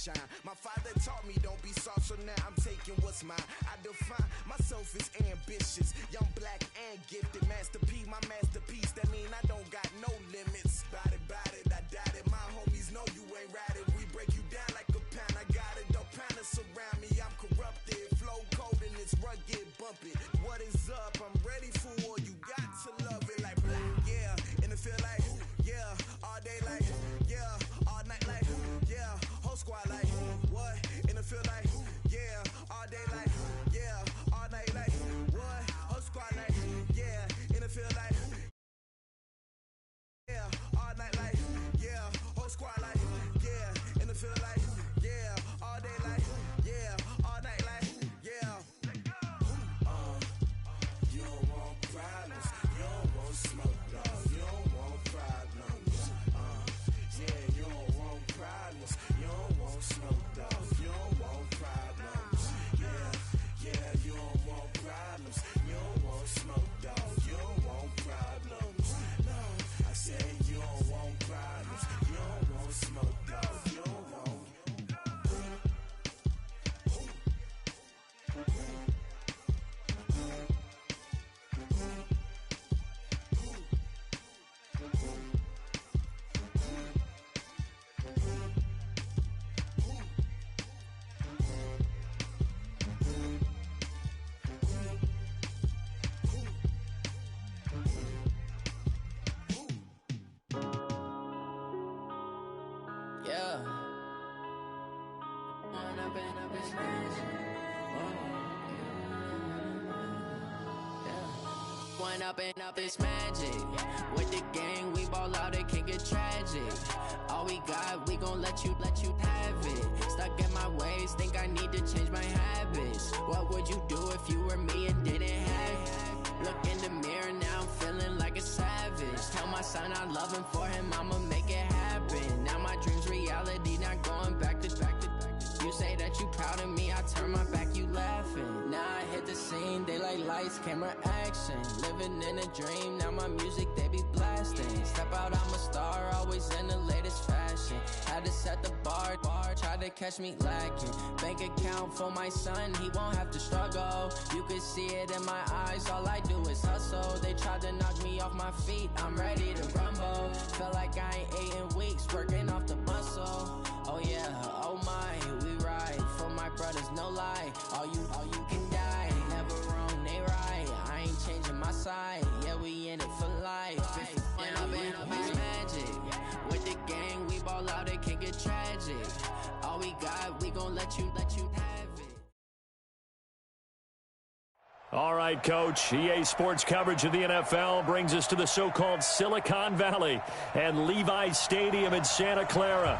shine. My father taught me don't be soft, so now I'm taking what's mine. I define myself as ambitious, young, black, and gifted. Master P, my masterpiece, that mean I don't got no limits. Bout it, I doubt it. My homies know you ain't ratted. We break you down like a pound. I got it, don't pound us around me. I'm corrupted, flow cold and it's rugged, bump it. What is up? I'm ready for war. You got to love it like black, yeah. And it feel like, yeah. All day like, yeah. All night like, yeah. Whole squad like, what? And it feel like, yeah. All day like, yeah. All night like, what? Whole squad like, yeah. And it feel like, yeah. All night like, yeah. Whole squad like, yeah. And it feel like, yeah. All day like, yeah. All night like, yeah. You don't want problems. You don't want smoke, dog. You don't want problems. Yeah, you don't want problems. You don't want smoke, dog. You don't want problems. Yeah, you don't want problems. You don't want smoke, dog. You don't want problems. No, I said you don't want problems. You don't want smoke, dog. You don't want. Up it's magic. With the gang, we ball out, it can get tragic. All we got, we gon' let you have it. Stuck in my ways, think I need to change my habits. What would you do if you were me and didn't have it? Look in the mirror, now I'm feeling like a savage. Tell my son I love him, for him I'ma make it happen. Now my dream's reality, not going back to. You say that you proud of me, I turn my back, you laughing. Now I hit the scene, daylight lights, camera action. Living in a dream, now my music, they be blasting. Step out, I'm a star, always in the latest fashion. Had to set the bar, try to catch me lacking. Bank account for my son, he won't have to struggle. You can see it in my eyes, all I do is hustle. They tried to knock me off my feet, I'm ready to rumble. Feel like I ain't ate in weeks, working off the muscle. Oh yeah, oh my, we ride for my brothers, no lie. All you can die, never wrong, they right. I ain't changing my side, yeah, we in it for life. When I've been up, it's magic. With the gang, we ball out, it can get tragic. All we got, we gon' let you have it. All right, Coach. EA Sports coverage of the NFL brings us to the so-called Silicon Valley and Levi's Stadium in Santa Clara.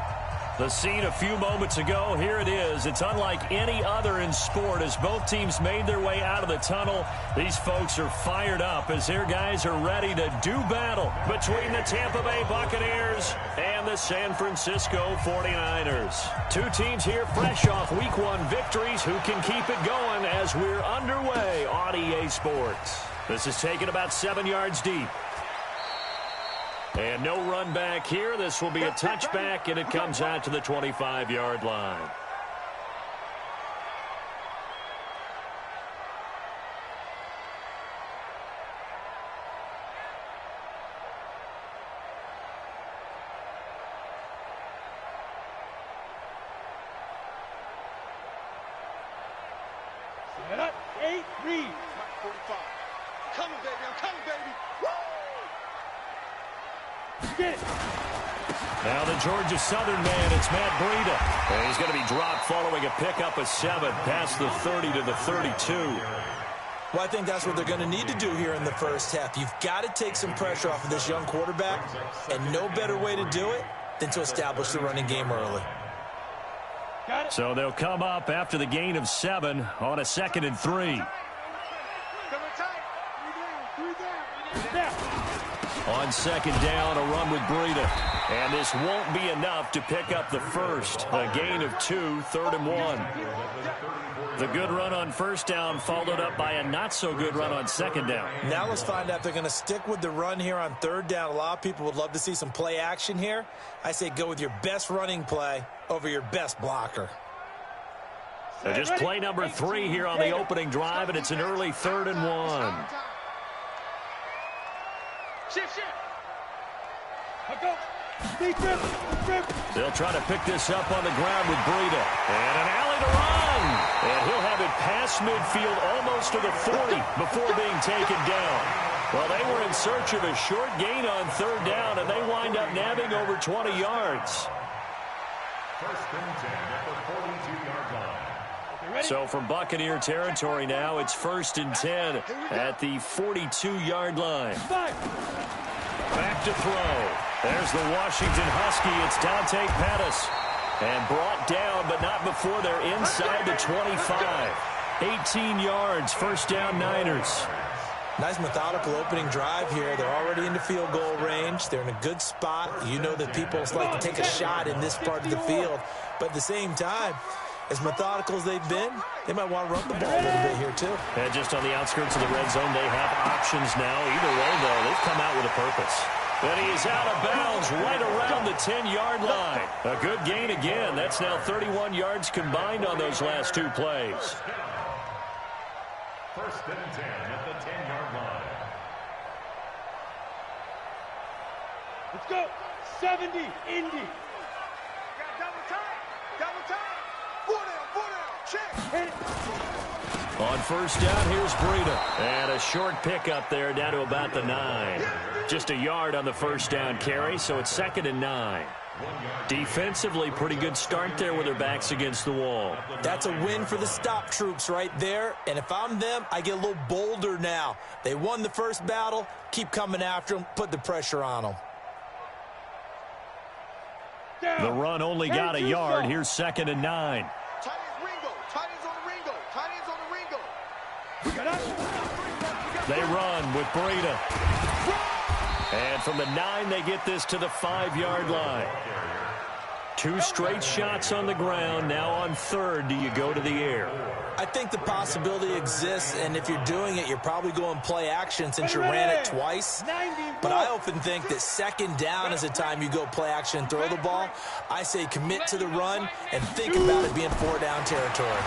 The scene a few moments ago, here it is. It's unlike any other in sport as both teams made their way out of the tunnel. These folks are fired up as their guys are ready to do battle between the Tampa Bay Buccaneers and the San Francisco 49ers. Two teams here fresh off Week 1 victories who can keep it going as we're underway on EA Sports. This is taken about 7 yards deep. And no run back here. This will be a touchback, and it comes out to the 25-yard line. Set up, 8, read. 45. Coming, baby, I'm coming, baby. Woo! Get it. Now the Georgia Southern man, it's Matt Breida. And he's going to be dropped following a pickup of 7 past the 30 to the 32. Well, I think that's what they're going to need to do here in the first half. You've got to take some pressure off of this young quarterback, and no better way to do it than to establish the running game early. So they'll come up after the gain of 7 on a 2nd and 3. On on second down, a run with Breida. And this won't be enough to pick up the first. A gain of 2, 3rd and 1. The good run on first down followed up by a not-so-good run on second down. Now let's find out if they're going to stick with the run here on third down. A lot of people would love to see some play action here. I say go with your best running play over your best blocker. So just play number 3 here on the opening drive, and it's an early 3rd and 1. Shift. They'll try to pick this up on the ground with Breida. And an alley to run. And he'll have it past midfield almost to the 40 before being taken down. Well, they were in search of a short gain on third down, and they wind up nabbing over 20 yards. First and 10 at the 42-yard line. So from Buccaneer territory now, it's 1st and 10 at the 42-yard line. Back to throw. There's the Washington Husky. It's Dante Pettis. And brought down, but not before they're inside the 25. 18 yards, first down Niners. Nice methodical opening drive here. They're already in the field goal range. They're in a good spot. You know that people like to take a shot in this part of the field. But at the same time, as methodical as they've been, they might want to run the ball a little bit here too. And just on the outskirts of the red zone, they have options now. Either way, though, they've come out with a purpose. And he is out of bounds right around the 10-yard line. A good gain again. That's now 31 yards combined on those last 2 plays. First and 10 at the 10-yard line. Let's go. 70, Indy. Double time. 4 down, check. Hit it. On first down, here's Breida. And a short pickup there down to about the 9. Just a yard on the first down carry, so it's 2nd and 9. Defensively, pretty good start there with their backs against the wall. That's a win for the stop troops right there. And if I'm them, I get a little bolder now. They won the first battle. Keep coming after them. Put the pressure on them. The run only got a yard. Here's 2nd and 9. They run with Breida. And from the 9, they get this to the 5-yard line. 2 straight shots on the ground. Now on third, do you go to the air? I think the possibility exists, and if you're doing it, you're probably going play action since you ran it twice. But I often think that 2nd down is the time you go play action and throw the ball. I say commit to the run and think about it being 4-down territory.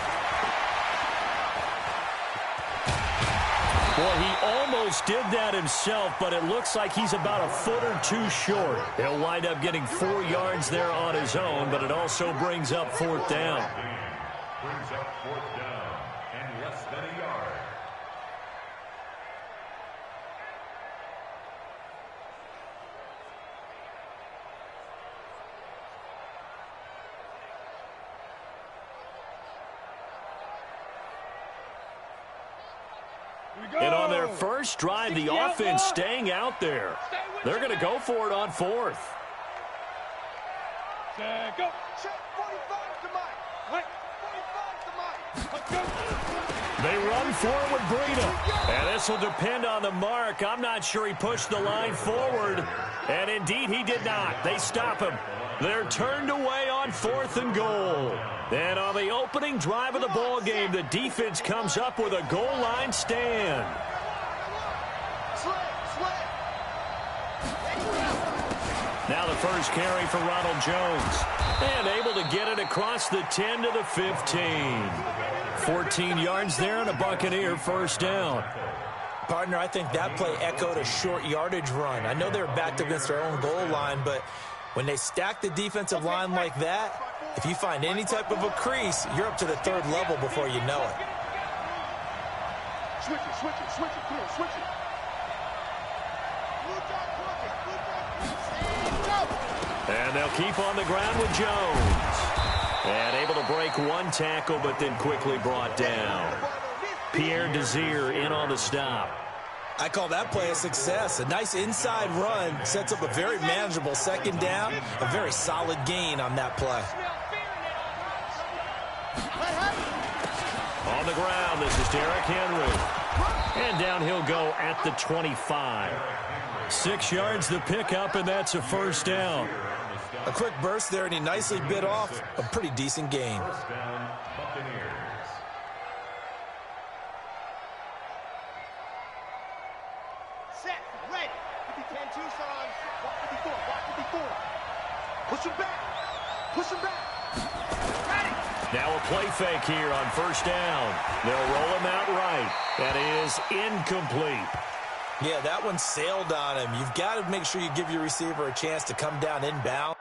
Well, he almost did that himself, but it looks like he's about a foot or 2 short. He'll wind up getting 4 yards there on his own, but it also brings up 4th down. Brings up 4th down and less than a yard. And on their first drive, the offense staying out there. They're going to go for it on 4th. Go. They run forward with Breida. And this will depend on the mark. I'm not sure he pushed the line forward. And indeed, he did not. They stop him. They're turned away on 4th and goal. And on the opening drive of the ball game, the defense comes up with a goal line stand. Now the first carry for Ronald Jones. And able to get it across the 10 to the 15. 14 yards there and a Buccaneer first down. Partner, I think that play echoed a short yardage run. I know they were backed against their own goal line, but when they stack the defensive line like that, if you find any type of a crease, you're up to the 3rd level before you know it. Switch it, come on, switch it. And they'll keep on the ground with Jones. And able to break 1 tackle, but then quickly brought down. Pierre Desir in on the stop. I call that play a success. A nice inside run sets up a very manageable 2nd down. A very solid gain on that play. On the ground, this is Derrick Henry. And down he'll go at the 25. 6 yards the pickup, and that's a first down. A quick burst there, and he nicely bit off a pretty decent gain. First down, Buccaneers. Set, ready. 50-10 Tucson. Block 54, block 54. Push him back. Push him back. Ready. Now a play fake here on first down. They'll roll him out right. That is incomplete. Yeah, that one sailed on him. You've got to make sure you give your receiver a chance to come down inbound.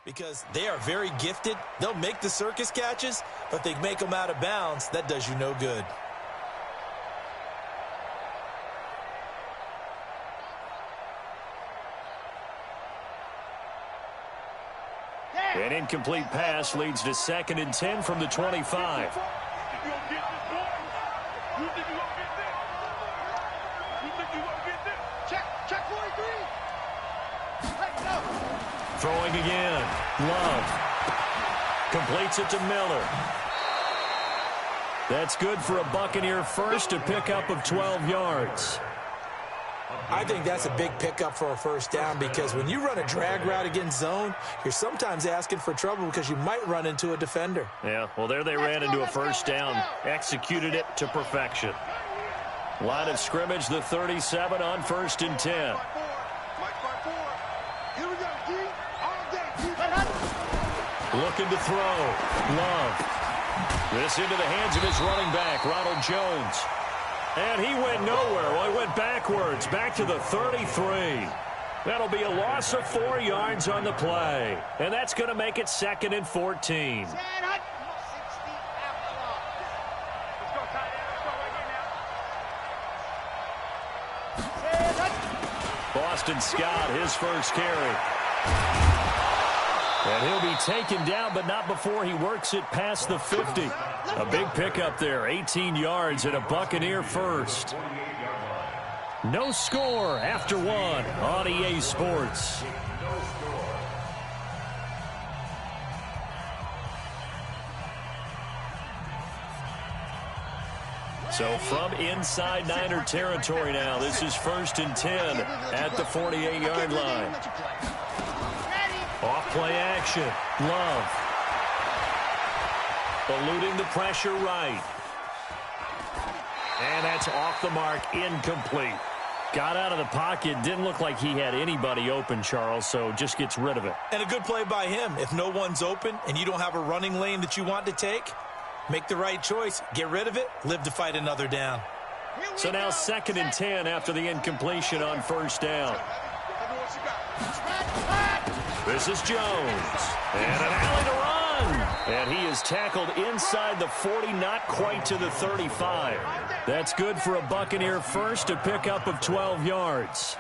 Because they are very gifted. They'll make the circus catches, but they make them out of bounds. That does you no good. An incomplete pass leads to 2nd and 10 from the 25. Throwing again. Love. Completes it to Miller. That's good for a Buccaneer first, a pickup of 12 yards. I think that's a big pickup for a first down because when you run a drag route against zone, you're sometimes asking for trouble because you might run into a defender. Yeah, well, there they ran into a first down. Executed it to perfection. Line of scrimmage, the 37 on 1st and 10. Looking to throw. Love. This into the hands of his running back, Ronald Jones. And he went nowhere. Well, he went backwards, back to the 33. That'll be a loss of 4 yards on the play. And that's going to make it 2nd and 14. Boston Scott, his first carry. And he'll be taken down, but not before he works it past the 50. A big pickup there, 18 yards and a Buccaneer first. No score after 1 on EA Sports. So from inside Niner territory now, this is 1st and 10 at the 48-yard line. Off play action. Love. Eluding the pressure right. And that's off the mark, incomplete. Got out of the pocket, didn't look like he had anybody open, Charles, so just gets rid of it. And a good play by him. If no one's open and you don't have a running lane that you want to take, make the right choice. Get rid of it, live to fight another down. So now 2nd and 10 after the incompletion on first down. This is Jones. And an alley to run. And he is tackled inside the 40, not quite to the 35. That's good for a Buccaneer first, a pickup of 12 yards.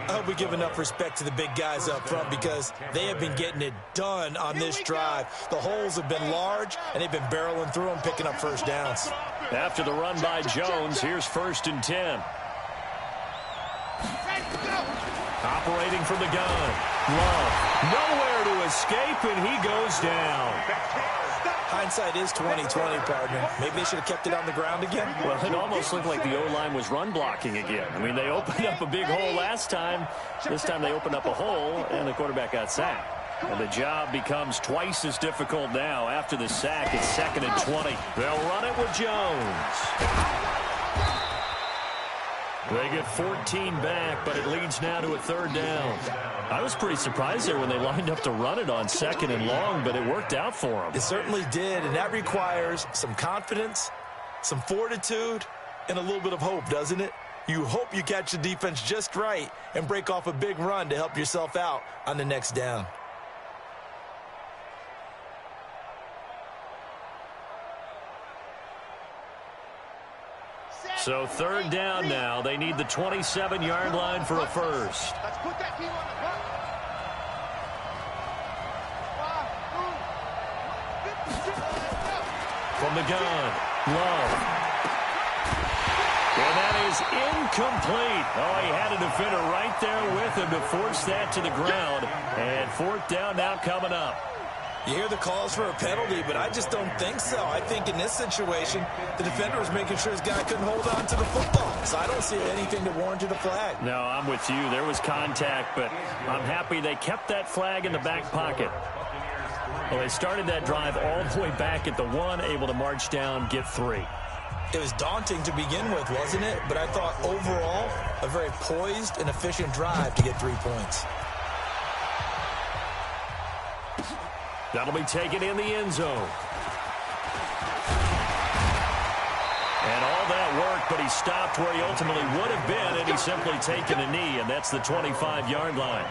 I hope we give enough respect to the big guys up front because they have been getting it done on this drive. The holes have been large, and they've been barreling through them, picking up first downs. After the run by Jones, here's 1st and 10. Operating from the gun. Love. Nowhere to escape, and he goes down. Hindsight is 20/20, partner. Maybe they should have kept it on the ground again. Well, it almost looked like the O-line was run blocking again. I mean, they opened up a big hole last time. This time they opened up a hole, and the quarterback got sacked. And the job becomes twice as difficult now. After the sack, it's 2nd and 20. They'll run it with Jones. They get 14 back, but it leads now to a 3rd down. I was pretty surprised there when they lined up to run it on 2nd and long, but it worked out for them. It certainly did, and that requires some confidence, some fortitude, and a little bit of hope, doesn't it? You hope you catch the defense just right and break off a big run to help yourself out on the next down. So 3rd down now. They need the 27-yard line for a first. Let's put that team on the run. 5, 4, 1, 56. From the gun, Love. And that is incomplete. Oh, he had a defender right there with him to force that to the ground. And 4th down now coming up. You hear the calls for a penalty, but I just don't think so. I think in this situation, the defender was making sure his guy couldn't hold on to the football. So I don't see anything that warranted a flag. No, I'm with you. There was contact, but I'm happy they kept that flag in the back pocket. Well, they started that drive all the way back at the 1, able to march down, get 3. It was daunting to begin with, wasn't it? But I thought overall, a very poised and efficient drive to get 3 points. That'll be taken in the end zone. And all that worked, but he stopped where he ultimately would have been, and he's simply taken a knee, and that's the 25-yard line.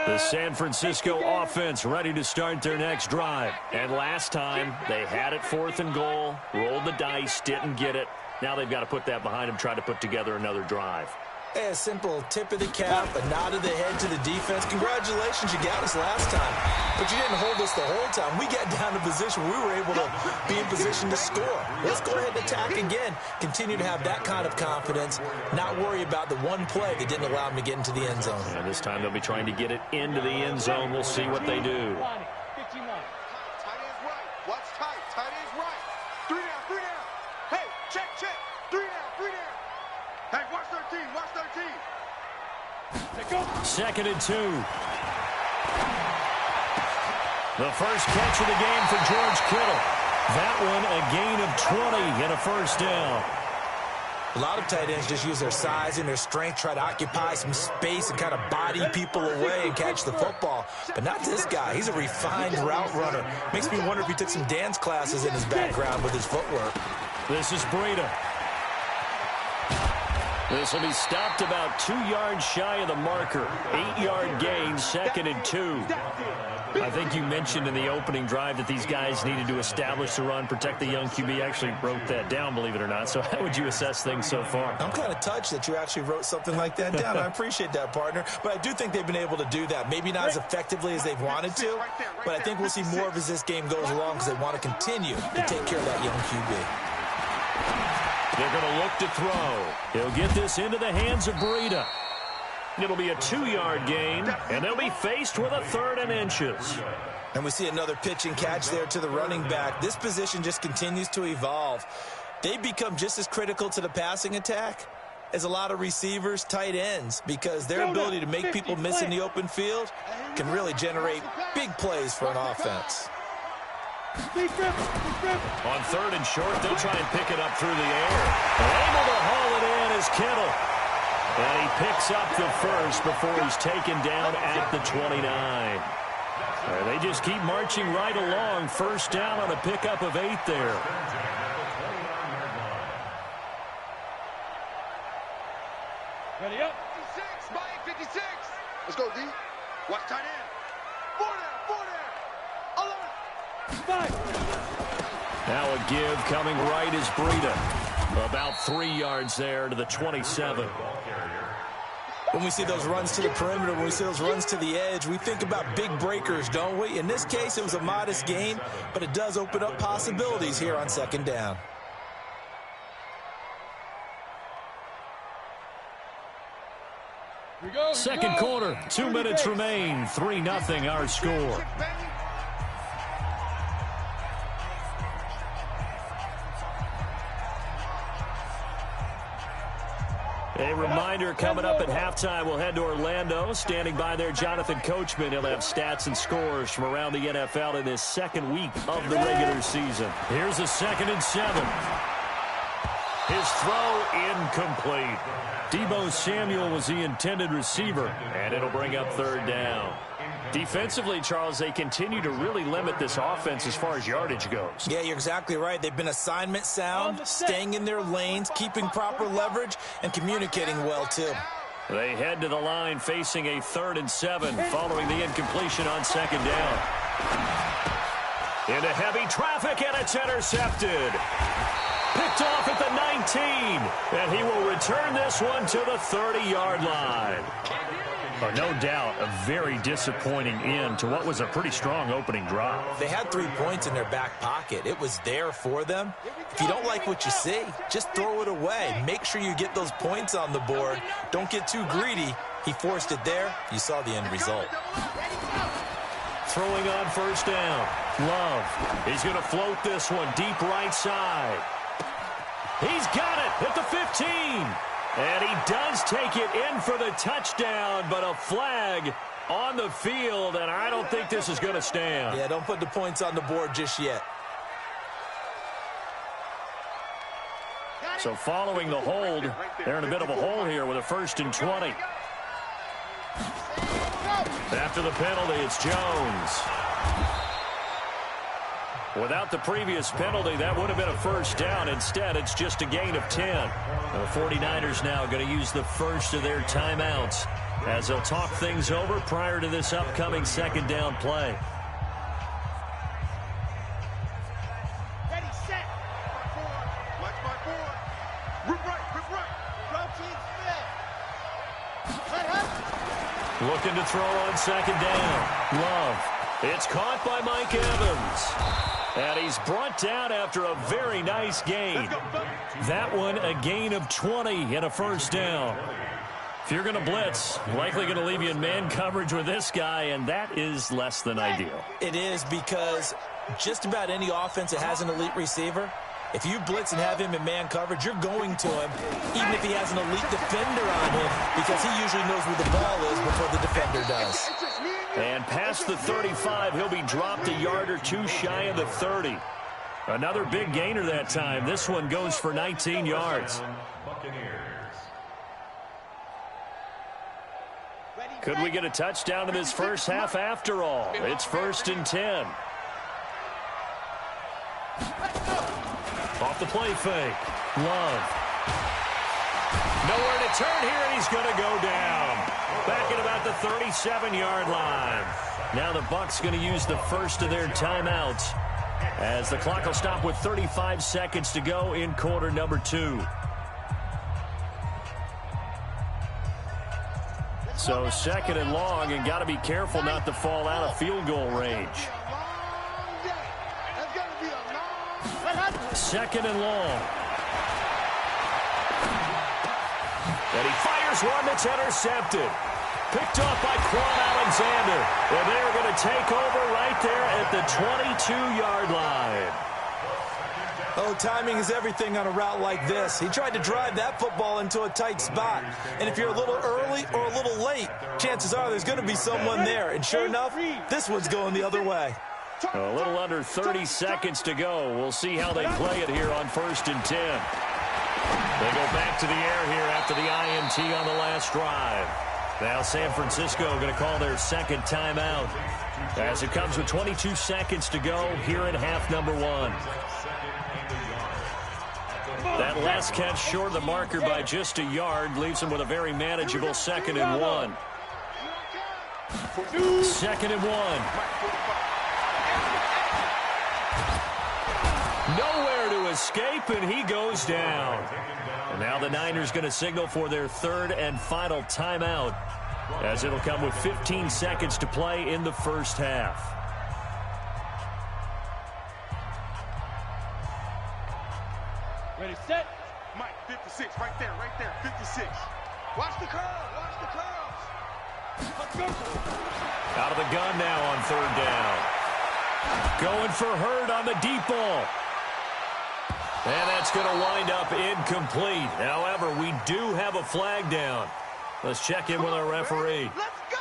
The San Francisco offense ready to start their next drive. And last time, they had it 4th and goal, rolled the dice, didn't get it. Now they've got to put that behind them, try to put together another drive. Hey, a simple tip of the cap, a nod of the head to the defense. Congratulations, you got us last time. But you didn't hold us the whole time. We got down to position where we were able to be in position to score. Let's go ahead and attack again. Continue to have that kind of confidence, not worry about the one play that didn't allow them to get into the end zone. And this time they'll be trying to get it into the end zone. We'll see what they do. Tight end's right. Watch tight. Tight end's right. 3 down, 3 down. Hey, check. 3 down, 3 down. Hey, watch 13, watch 13. 2nd and 2. The first catch of the game for George Kittle. That one a gain of 20 and a first down. A lot of tight ends just use their size and their strength, try to occupy some space and kind of body people away and catch the football. But not this guy. He's a refined route runner. Makes me wonder if he took some dance classes in his background with his footwork. This is Breida. This will be stopped about 2 yards shy of the marker. 8-yard gain, 2nd and 2. I think you mentioned in the opening drive that these guys needed to establish the run, protect the young QB. Actually wrote that down, believe it or not. So how would you assess things so far? I'm kind of touched that you actually wrote something like that down. I appreciate that, partner. But I do think they've been able to do that. Maybe not as effectively as they've wanted to, but I think we'll see more of as this game goes along because they want to continue to take care of that young QB. They're going to look to throw. He'll get this into the hands of Breida. It'll be a 2-yard gain, and they'll be faced with a 3rd and inches. And we see another pitch and catch there to the running back. This position just continues to evolve. They've become just as critical to the passing attack as a lot of receivers, tight ends, because their ability to make people miss in the open field can really generate big plays for an offense. On 3rd and short, they'll try and pick it up through the air. Able to haul it in is Kittle. And he picks up the first before he's taken down at the 29. They just keep marching right along. First down on a pickup of 8 there. Ready up. 56, Mike, 56. Let's go, D. Watch tight end. Now a give coming right is Breida. About 3 yards there to the 27. When we see those runs to the perimeter, when we see those runs to the edge, we think about big breakers, don't we? In this case, it was a modest gain, but it does open up possibilities here on second down. Second quarter, 2 minutes remain. 3-0 our score. A reminder, coming up at halftime, we'll head to Orlando. Standing by there, Jonathan Coachman. He'll have stats and scores from around the NFL in this second week of the regular season. Here's a 2nd and 7. His throw incomplete. Deebo Samuel was the intended receiver, and it'll bring up 3rd down. Defensively, Charles, they continue to really limit this offense as far as yardage goes. Yeah, you're exactly right. They've been assignment sound, staying in their lanes, keeping proper leverage, and communicating well, too. They head to the line facing a 3rd and 7 following the incompletion on 2nd down. Into heavy traffic, and it's intercepted. Picked off at the 19, and he will return this one to the 30-yard line. No doubt, a very disappointing end to what was a pretty strong opening drive. They had 3 points in their back pocket. It was there for them. If you don't like what you see, just throw it away. Make sure you get those points on the board. Don't get too greedy. He forced it there. You saw the end result. Throwing on 1st down. Love. He's going to float this one deep right side. He's got it at the 15. And he does take it in for the touchdown, but a flag on the field, and I don't think this is going to stand. Yeah, don't put the points on the board just yet. So following the hold, they're in a bit of a hole here with a 1st and 20. After the penalty, it's Jones. Without the previous penalty, that would have been a 1st down. Instead, it's just a gain of 10. The 49ers now going to use the first of their timeouts as they'll talk things over prior to this upcoming 2nd down play. Ready, set. Watch my board. Rip right. Routine spin. Looking to throw on 2nd down. Love. It's caught by Mike Evans. And he's brought down after a very nice gain. That one, a gain of 20 and a 1st down. If you're going to blitz, likely going to leave you in man coverage with this guy, and that is less than ideal. It is, because just about any offense that has an elite receiver, if you blitz and have him in man coverage, you're going to him, even if he has an elite defender on him, because he usually knows where the ball is before the defender does. And past the 35, he'll be dropped a yard or 2 shy of the 30. Another big gainer that time. This one goes for 19 yards. Could we get a touchdown in this first half after all? It's 1st and 10. Off the play fake. Love. Nowhere to turn here, and he's going to go down. Back at about the 37-yard line. Now the Bucs going to use the first of their timeouts as the clock will stop with 35 seconds to go in quarter number 2. So 2nd and long, and got to be careful not to fall out of field goal range. 2nd and long. And he fires one that's intercepted. Picked off by Quan Alexander. And they're going to take over right there at the 22-yard line. Oh, timing is everything on a route like this. He tried to drive that football into a tight spot. And if you're a little early or a little late, chances are there's going to be someone there. And sure enough, this one's going the other way. A little under 30 seconds to go. We'll see how they play it here on 1st and 10. They go back to the air here after the INT on the last drive. Now San Francisco going to call their 2nd timeout as it comes with 22 seconds to go here in half number 1. That last catch short of the marker by just a yard leaves them with a very manageable 2nd and 1. 2nd and 1. Nowhere to escape, and he goes down. And now the Niners going to signal for their 3rd and final timeout, as it'll come with 15 seconds to play in the first half. Ready, set. Mike, 56, right there, 56. Watch the curl, watch the curls. Let's go. Out of the gun now on 3rd down. Going for Hurd on the deep ball. And that's going to wind up incomplete. However, we do have a flag down. Let's check in with our referee. Let's go.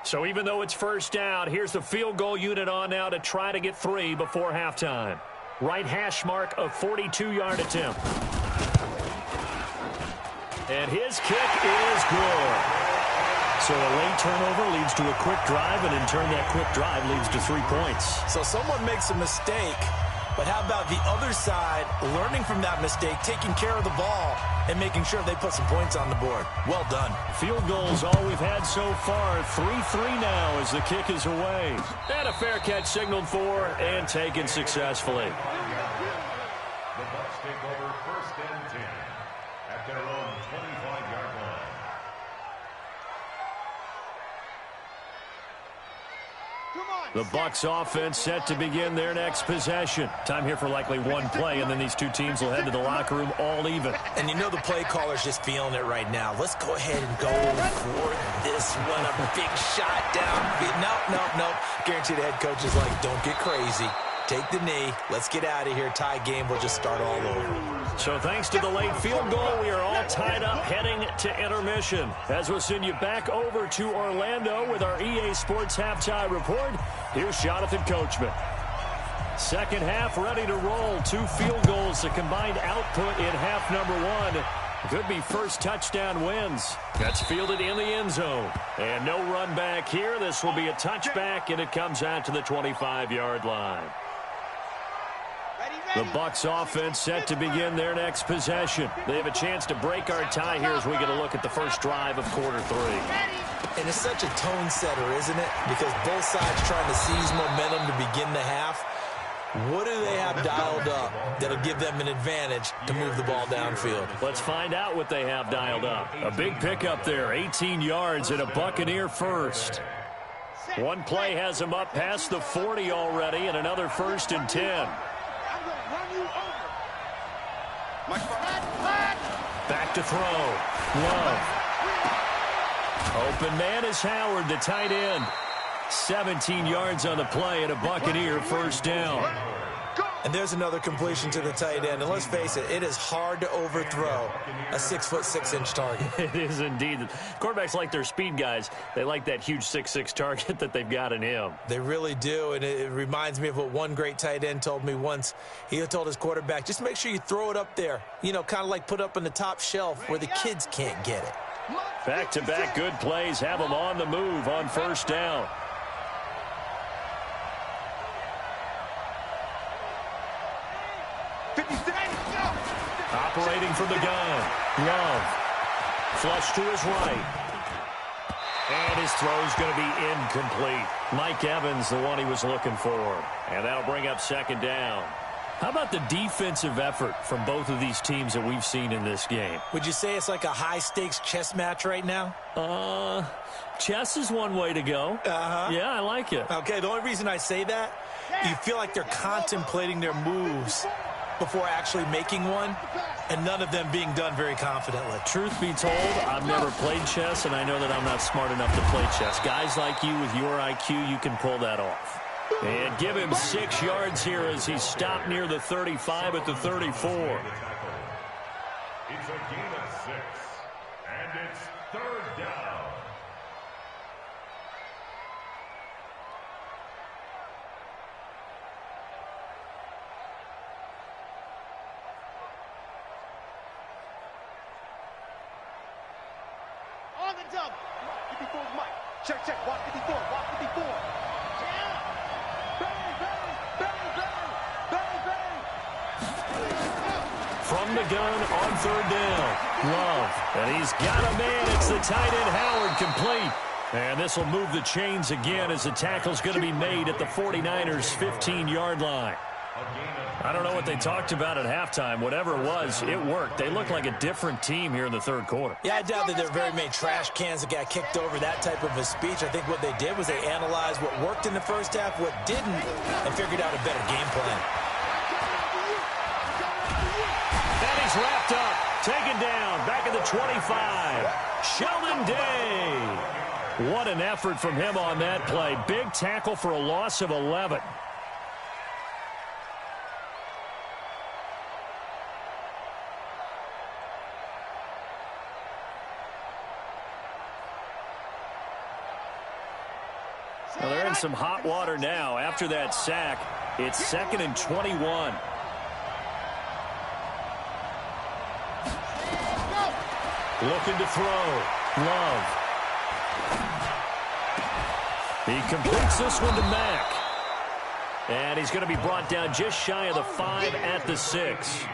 So even though it's 1st down, here's the field goal unit on now to try to get 3 before halftime. Right hash mark, a 42-yard attempt. And his kick is good. So a late turnover leads to a quick drive, and in turn that quick drive leads to 3 points. So someone makes a mistake, but how about the other side learning from that mistake, taking care of the ball, and making sure they put some points on the board? Well done. Field goals all we've had so far. 3-3 now as the kick is away. And a fair catch signaled for and taken successfully. The Bucs take over 1st and 10 at their own 25-yard line. The Bucs offense set to begin their next possession. Time here for likely one play, and then these two teams will head to the locker room all even. And you know the play caller's just feeling it right now. Let's go ahead and go for this one. A big shot down. No. Guaranteed the head coach is like, don't get crazy. Take the knee. Let's get out of here. Tie game. We'll just start all over. So thanks to the late field goal, we are all tied up heading to intermission. As we'll send you back over to Orlando with our EA Sports Halftime Report, here's Jonathan Coachman. Second half ready to roll. 2 field goals, the combined output in half number 1. Could be first touchdown wins. That's fielded in the end zone. And no run back here. This will be a touchback, and it comes out to the 25-yard line. The Bucs offense set to begin their next possession. They have a chance to break our tie here as we get a look at the first drive of quarter 3. And it's such a tone setter, isn't it? Because both sides trying to seize momentum to begin the half. What do they have dialed up that'll give them an advantage to move the ball downfield? Let's find out what they have dialed up. A big pickup there, 18 yards and a Buccaneer first. One play has them up past the 40 already, and another 1st and 10. Back to throw. Love. Open man is Howard, the tight end. 17 yards on the play and a Buccaneer first down. And there's another completion to the tight end. And let's face it, it is hard to overthrow a 6'6" target. It is indeed. Quarterbacks like their speed guys. They like that huge 6'6" target that they've got in him. They really do. And it reminds me of what one great tight end told me once. He told his quarterback, just make sure you throw it up there. You know, kind of like put up on the top shelf where the kids can't get it. Back-to-back good plays have them on the move on first down. Operating from the gun. Love. Flush to his right. And his throw's going to be incomplete. Mike Evans, the one he was looking for. And that'll bring up 2nd down. How about the defensive effort from both of these teams that we've seen in this game? Would you say it's like a high-stakes chess match right now? Chess is one way to go. Yeah, I like it. Okay, the only reason I say that, you feel like they're contemplating their moves before actually making one, and none of them being done very confidently. Truth be told, I've never played chess, and I know that I'm not smart enough to play chess. Guys like you with your IQ, you can pull that off. And give him 6 yards here as he stopped near the 35 at the 34. It's a gain of 6. And it's third down. On the double. 54 is Mike. Check, check. Watch 54. Watch 54. Yeah. Bang, bang, bang, bang, bang, bang. From the gun on third down. Love. And he's got a man. It's the tight end Howard complete. And this will move the chains again as the tackle's going to be made at the 49ers' 15-yard line. I don't know what they talked about at halftime. Whatever it was, it worked. They look like a different team here in the third quarter. Yeah, I doubt that there are very many trash cans that got kicked over, that type of a speech. I think what they did was they analyzed what worked in the first half, what didn't, and figured out a better game plan. And he's wrapped up, taken down, back at the 25. Sheldon Day. What an effort from him on that play. Big tackle for a loss of 11. Well, they're in some hot water now. After that sack, it's 2nd and 21. Looking to throw. Love. He completes this one to Mack. And he's going to be brought down just shy of the 5 at the 6.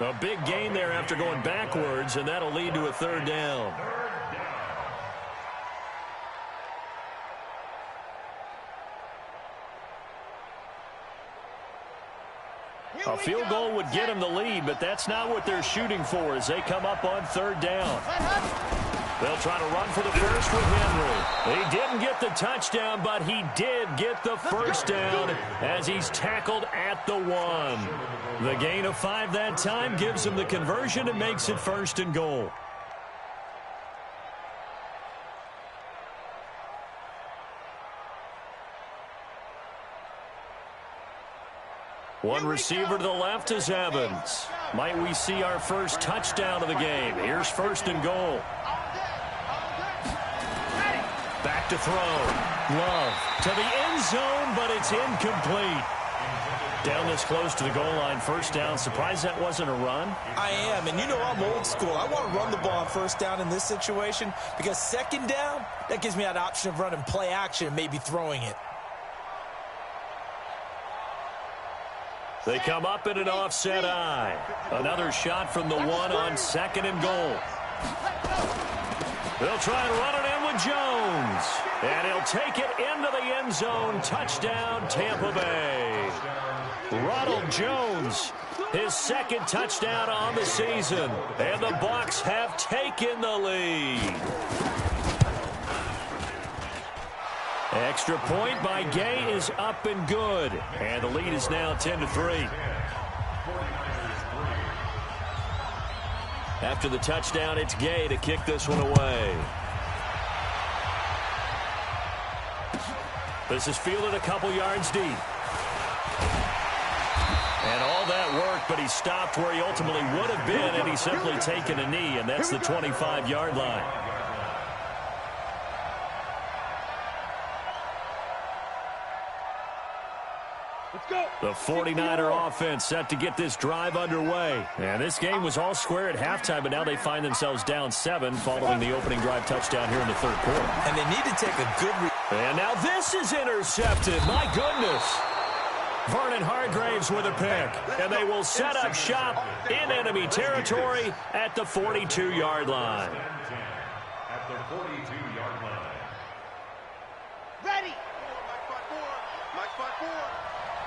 A big gain there after going backwards, and that'll lead to a third down. A field goal would get them the lead, but that's not what they're shooting for as they come up on third down. They'll try to run for the first with Henry. He didn't get the touchdown, but he did get the first down as he's tackled at the 1. The gain of 5 that time gives him the conversion and makes it 1st and goal. One receiver to the left is Evans. Might we see our first touchdown of the game? Here's 1st and goal. Back to throw. Love to the end zone, but it's incomplete. Down this close to the goal line, 1st down. Surprised that wasn't a run? I am, and you know I'm old school. I want to run the ball on 1st down in this situation because 2nd down, that gives me an option of running play action and maybe throwing it. They come up in an offset eye. Another shot from the 1 on 2nd and goal. They'll try and run it in with Jones. And he'll take it into the end zone. Touchdown, Tampa Bay. Ronald Jones, his 2nd touchdown on the season. And the Bucs have taken the lead. Extra point by Gay is up and good. And the lead is now 10-3. After the touchdown, it's Gay to kick this one away. This is fielded a couple yards deep. And all that work, but he stopped where he ultimately would have been, and he's simply taken a knee, and that's the 25-yard line. The 49er offense set to get this drive underway. And this game was all square at halftime, but now they find themselves down 7 following the opening drive touchdown here in the 3rd quarter. And they need to take a good... And now this is intercepted. My goodness. Vernon Hargraves with a pick. And they will set up shop in enemy territory at the 42-yard line. At the 42-yard line. Ready. Mike 5-4.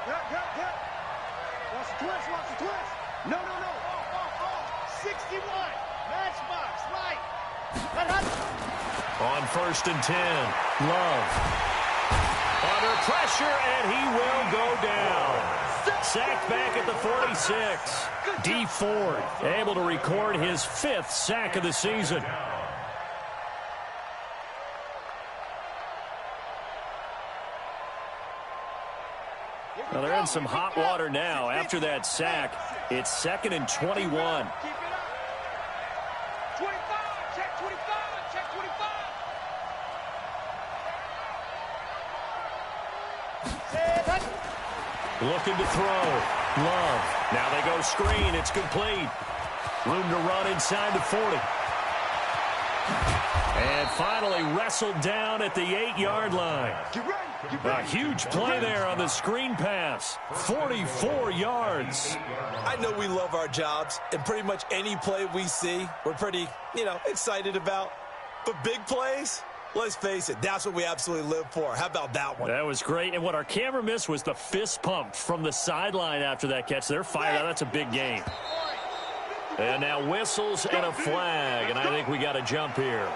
Watch the twist, watch the twist. No. 61. Matchbox, right. On 1st and 10, Love. Under pressure, and he will go down. Sacked back at the 46. D. Ford able to record his 5th sack of the season. Well, they're in some hot water now. After that sack, it's 2nd and 21. Keep it up. 25, check 25. Looking to throw. Love. Now they go screen. It's complete. Room to run inside the 40. And finally wrestled down at the 8-yard line. A huge play there on the screen pass. 44 yards. I know we love our jobs, and pretty much any play we see, we're pretty, excited about. But big plays, let's face it, that's what we absolutely live for. How about that one? That was great. And what our camera missed was the fist pump from the sideline after that catch. They're fired out. That's a big game. And now whistles and a flag, and I think we got a jump here.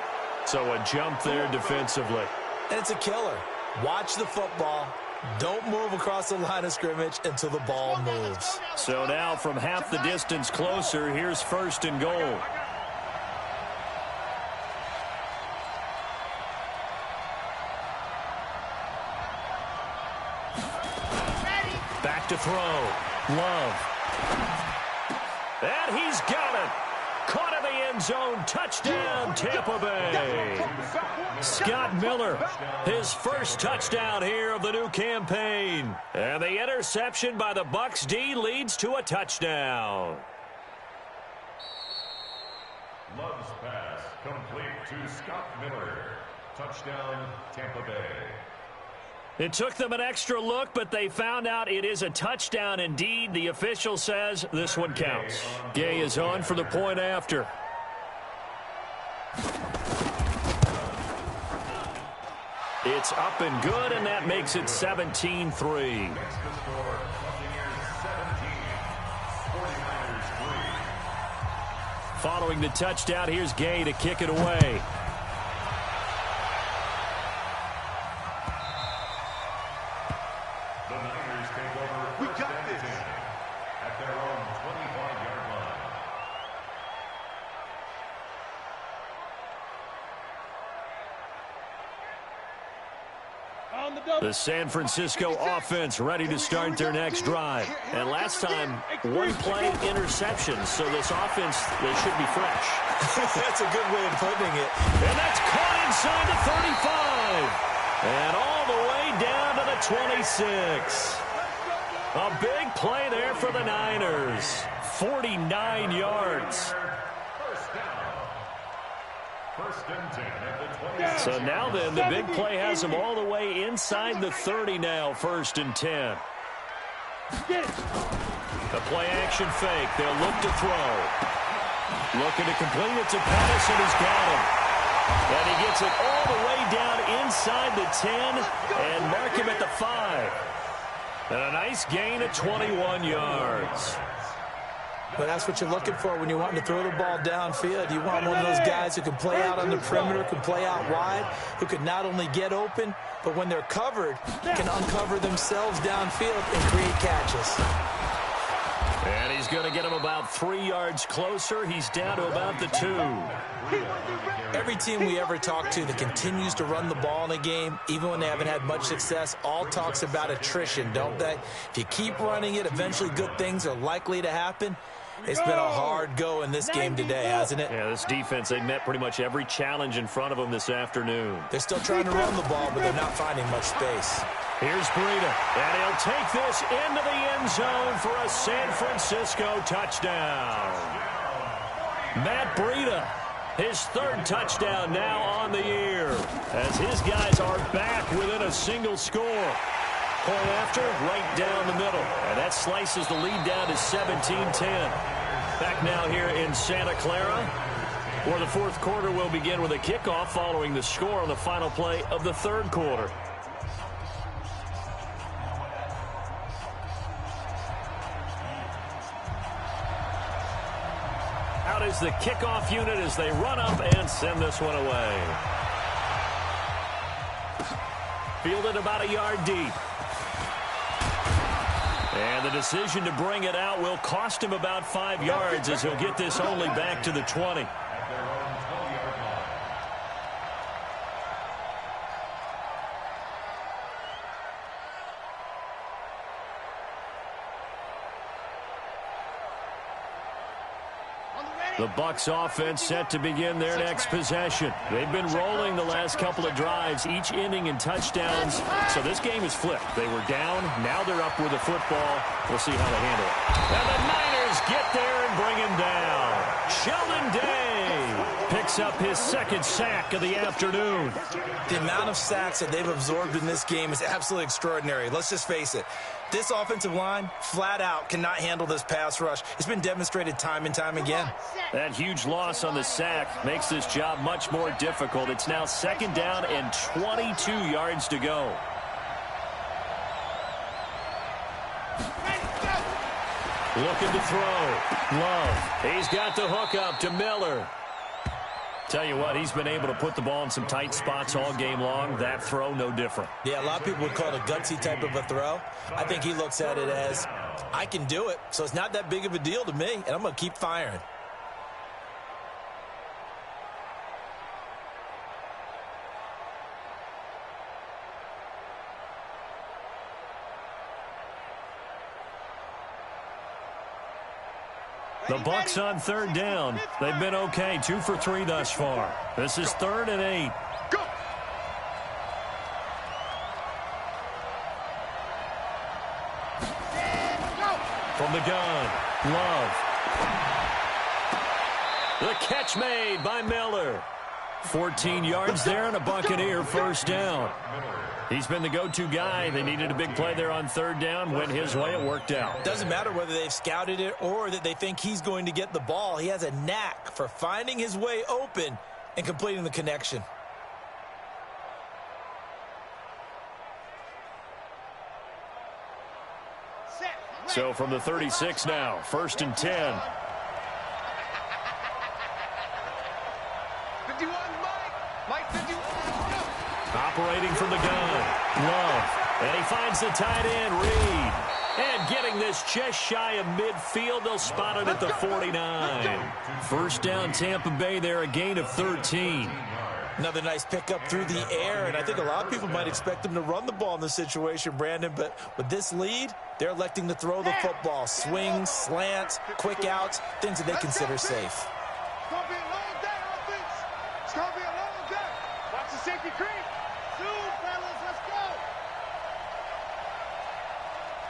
So a jump there defensively. And it's a killer. Watch the football. Don't move across the line of scrimmage until the ball moves. So now from half the distance closer, here's 1st and goal. Back to throw. Love. And he's got it. Caught in the end zone. Touchdown, Tampa Bay. Scott Miller, his first touchdown here of the new campaign. And the interception by the Bucs D leads to a touchdown. Love's pass complete to Scott Miller. Touchdown, Tampa Bay. It took them an extra look, but they found out it is a touchdown indeed. The official says this one counts. Gay is on for the point after. It's up and good, and that makes it 17-3. Following the touchdown, here's Gay to kick it away. The San Francisco offense ready to start their next drive. And last time, one play interception. So this offense, they should be fresh. That's a good way of putting it. And that's caught inside the 35. And all the way down to the 26. A big play there for the Niners. 49 yards. So now then, the big play has them all the way inside the 30 now, 1st and 10. The play action fake. They'll look to throw. Looking to complete it to Pettis, and he's got him. And he gets it all the way down inside the 10 and mark him at the 5. And a nice gain of 21 yards. But that's what you're looking for when you're wanting to throw the ball downfield. You want one of those guys who can play out on the perimeter, can play out wide, who can not only get open, but when they're covered, can uncover themselves downfield and create catches. And he's going to get him about 3 yards closer. He's down to about the 2. Every team we ever talk to that continues to run the ball in a game, even when they haven't had much success, all talks about attrition, don't they? If you keep running it, eventually good things are likely to happen. It's been a hard go in this game today, hasn't it? Yeah, this defense, they met pretty much every challenge in front of them this afternoon. They're still trying to run the ball, but they're not finding much space. Here's Breida, and he'll take this into the end zone for a San Francisco touchdown. Matt Breida, his 3rd touchdown now on the year, as his guys are back within a single score. Point after, right down the middle. And that slices the lead down to 17-10. Back now here in Santa Clara, where the 4th quarter will begin with a kickoff following the score on the final play of the 3rd quarter. Out is the kickoff unit as they run up and send this one away. Fielded about a yard deep. And the decision to bring it out will cost him about 5 yards as he'll get this only back to the 20. The Bucs offense set to begin their next possession. They've been rolling the last couple of drives, each inning in touchdowns. So this game is flipped. They were down. Now they're up with the football. We'll see how they handle it. And the Niners get there and bring him down. Sheldon Day picks up his second sack of the afternoon. The amount of sacks that they've absorbed in this game is absolutely extraordinary. Let's just face it. This offensive line, flat out, cannot handle this pass rush. It's been demonstrated time and time again. That huge loss on the sack makes this job much more difficult. It's now second down and 22 yards to go. Looking to throw. Love. He's got the hook up to Miller. Tell you what, he's been able to put the ball in some tight spots all game long. That throw, no different. Yeah, a lot of people would call it a gutsy type of a throw. I think he looks at it as, I can do it, so it's not that big of a deal to me, and I'm going to keep firing. The Bucs on third down. They've been okay, 2 for 3 thus far. This is 3rd and 8. Go. From the gun, Love. The catch made by Miller. 14 yards there and a Buccaneer first down. He's been the go-to guy. They needed a big play there on third down. Went his way. It worked out. Doesn't matter whether they've scouted it or that they think he's going to get the ball. He has a knack for finding his way open and completing the connection. So from the 36 now, 1st and 10. 51, Mike 51, go. Operating from the gun, Love. And he finds the tight end, Reed. And getting this just shy of midfield, they'll spot it at the 49. First down, Tampa Bay there, a gain of 13. Another nice pickup through the air, and I think a lot of people might expect them to run the ball in this situation, Brandon, but with this lead, they're electing to throw the football. Swings, slants, quick outs, things that they consider safe. It's going to be a long day, offense. It's going to be a long day. Watch the safety creep. Soon, fellas, let's go.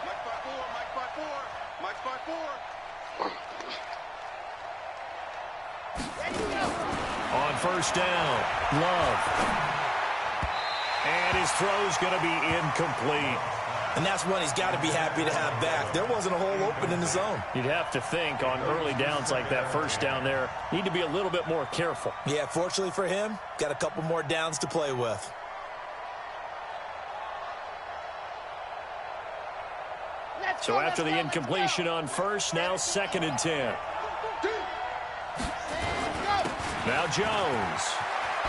Mike 5-4, Mike 5-4, Mike 5-4. Ready to go. On first down, Love. And his throw's going to be incomplete. And that's one he's got to be happy to have back. There wasn't a hole open in the zone. You'd have to think on early downs like that first down there, need to be a little bit more careful. Yeah, fortunately for him, got a couple more downs to play with. So after the incompletion on first, now 2nd and 10. Now Jones.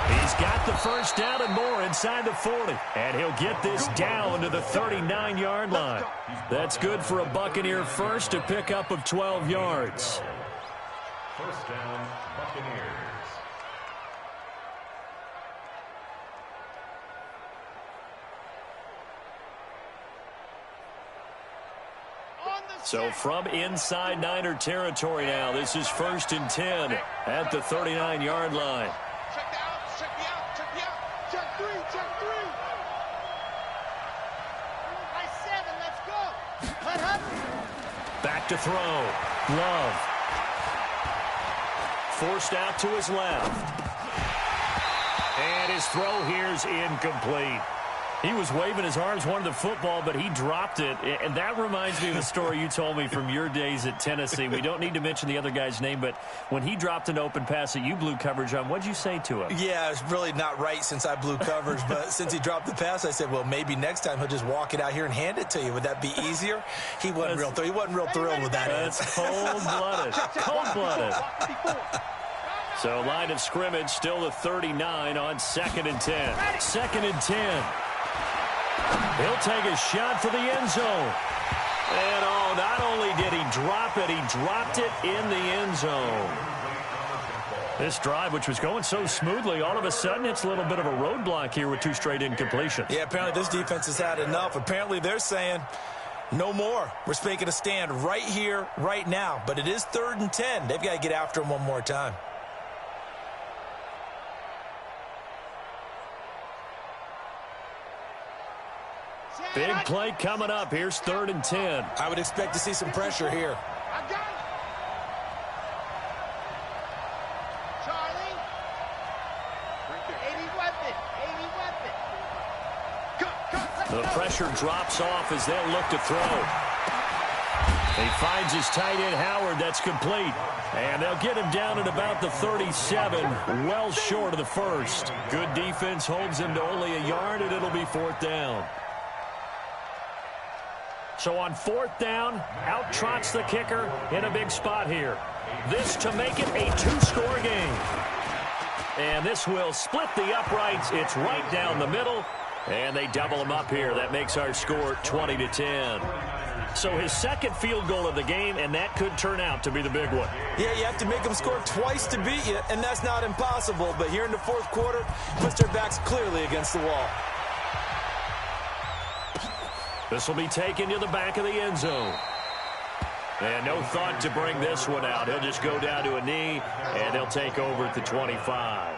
He's got the first down and more inside the 40. And he'll get this down to the 39-yard line. That's good for a Buccaneer first, a pickup of 12 yards. First down, Buccaneers. So from inside Niner territory now, this is 1st and 10 at the 39-yard line. Check the outs, check the out, check the out. Check three, check three. By 7, let's go. Back to throw. Love. Forced out to his left. And his throw here is incomplete. He was waving his arms, wanted the football, but he dropped it. And that reminds me of the story you told me from your days at Tennessee. We don't need to mention the other guy's name, but when he dropped an open pass that you blew coverage on, what'd you say to him? Yeah, it's really not right since I blew coverage, but since he dropped the pass, I said, well, maybe next time he'll just walk it out here and hand it to you. Would that be easier? He wasn't real thrilled with that. That's cold-blooded. Cold-blooded. So line of scrimmage still the 39 on 2nd and 10. 2nd and 10. He'll take a shot for the end zone. And, oh, not only did he drop it, he dropped it in the end zone. This drive, which was going so smoothly, all of a sudden it's a little bit of a roadblock here with 2 straight incompletions. Yeah, apparently this defense has had enough. Apparently they're saying, No more. We're making a stand right here, right now. But it is 3rd and 10. They've got to get after him one more time. Big play coming up. Here's 3rd and 10. I would expect to see some pressure here. I got it. Charlie. 80 weapon. 80 weapon. The pressure drops off as they'll look to throw. He finds his tight end, Howard. That's complete. And they'll get him down at about the 37, well short of the first. Good defense holds him to only a yard, and it'll be 4th down. So on 4th down, out trots the kicker in a big spot here. This to make it a 2-score game. And this will split the uprights. It's right down the middle. And they double them up here. That makes our score 20-10. So his second field goal of the game, and that could turn out to be the big one. Yeah, you have to make them score twice to beat you, and that's not impossible. But here in the 4th quarter, puts their backs clearly against the wall. This will be taken to the back of the end zone. And no thought to bring this one out. He'll just go down to a knee, and they'll take over at the 25.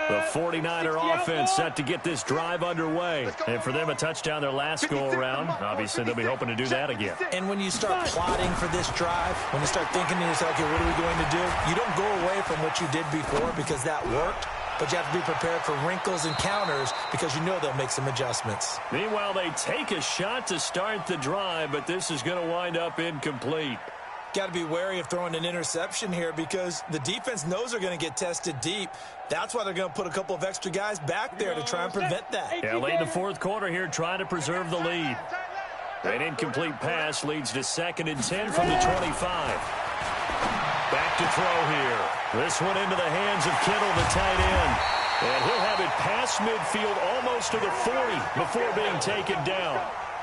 The 49er offense set to get this drive underway. And for them, a touchdown their last go-around. Obviously, they'll be hoping to do that again. And when you start plotting for this drive, when you start thinking to yourself, okay, what are we going to do? You don't go away from what you did before because that worked. But you have to be prepared for wrinkles and counters because you know they'll make some adjustments. Meanwhile, they take a shot to start the drive, but this is going to wind up incomplete. Got to be wary of throwing an interception here because the defense knows they're going to get tested deep. That's why they're going to put a couple of extra guys back there to try and prevent that. Yeah, late in the 4th quarter here, trying to preserve the lead. An incomplete pass leads to 2nd and 10 from the 25. Back to throw here. This one into the hands of Kittle, the tight end. And he'll have it past midfield almost to the 40 before being taken down.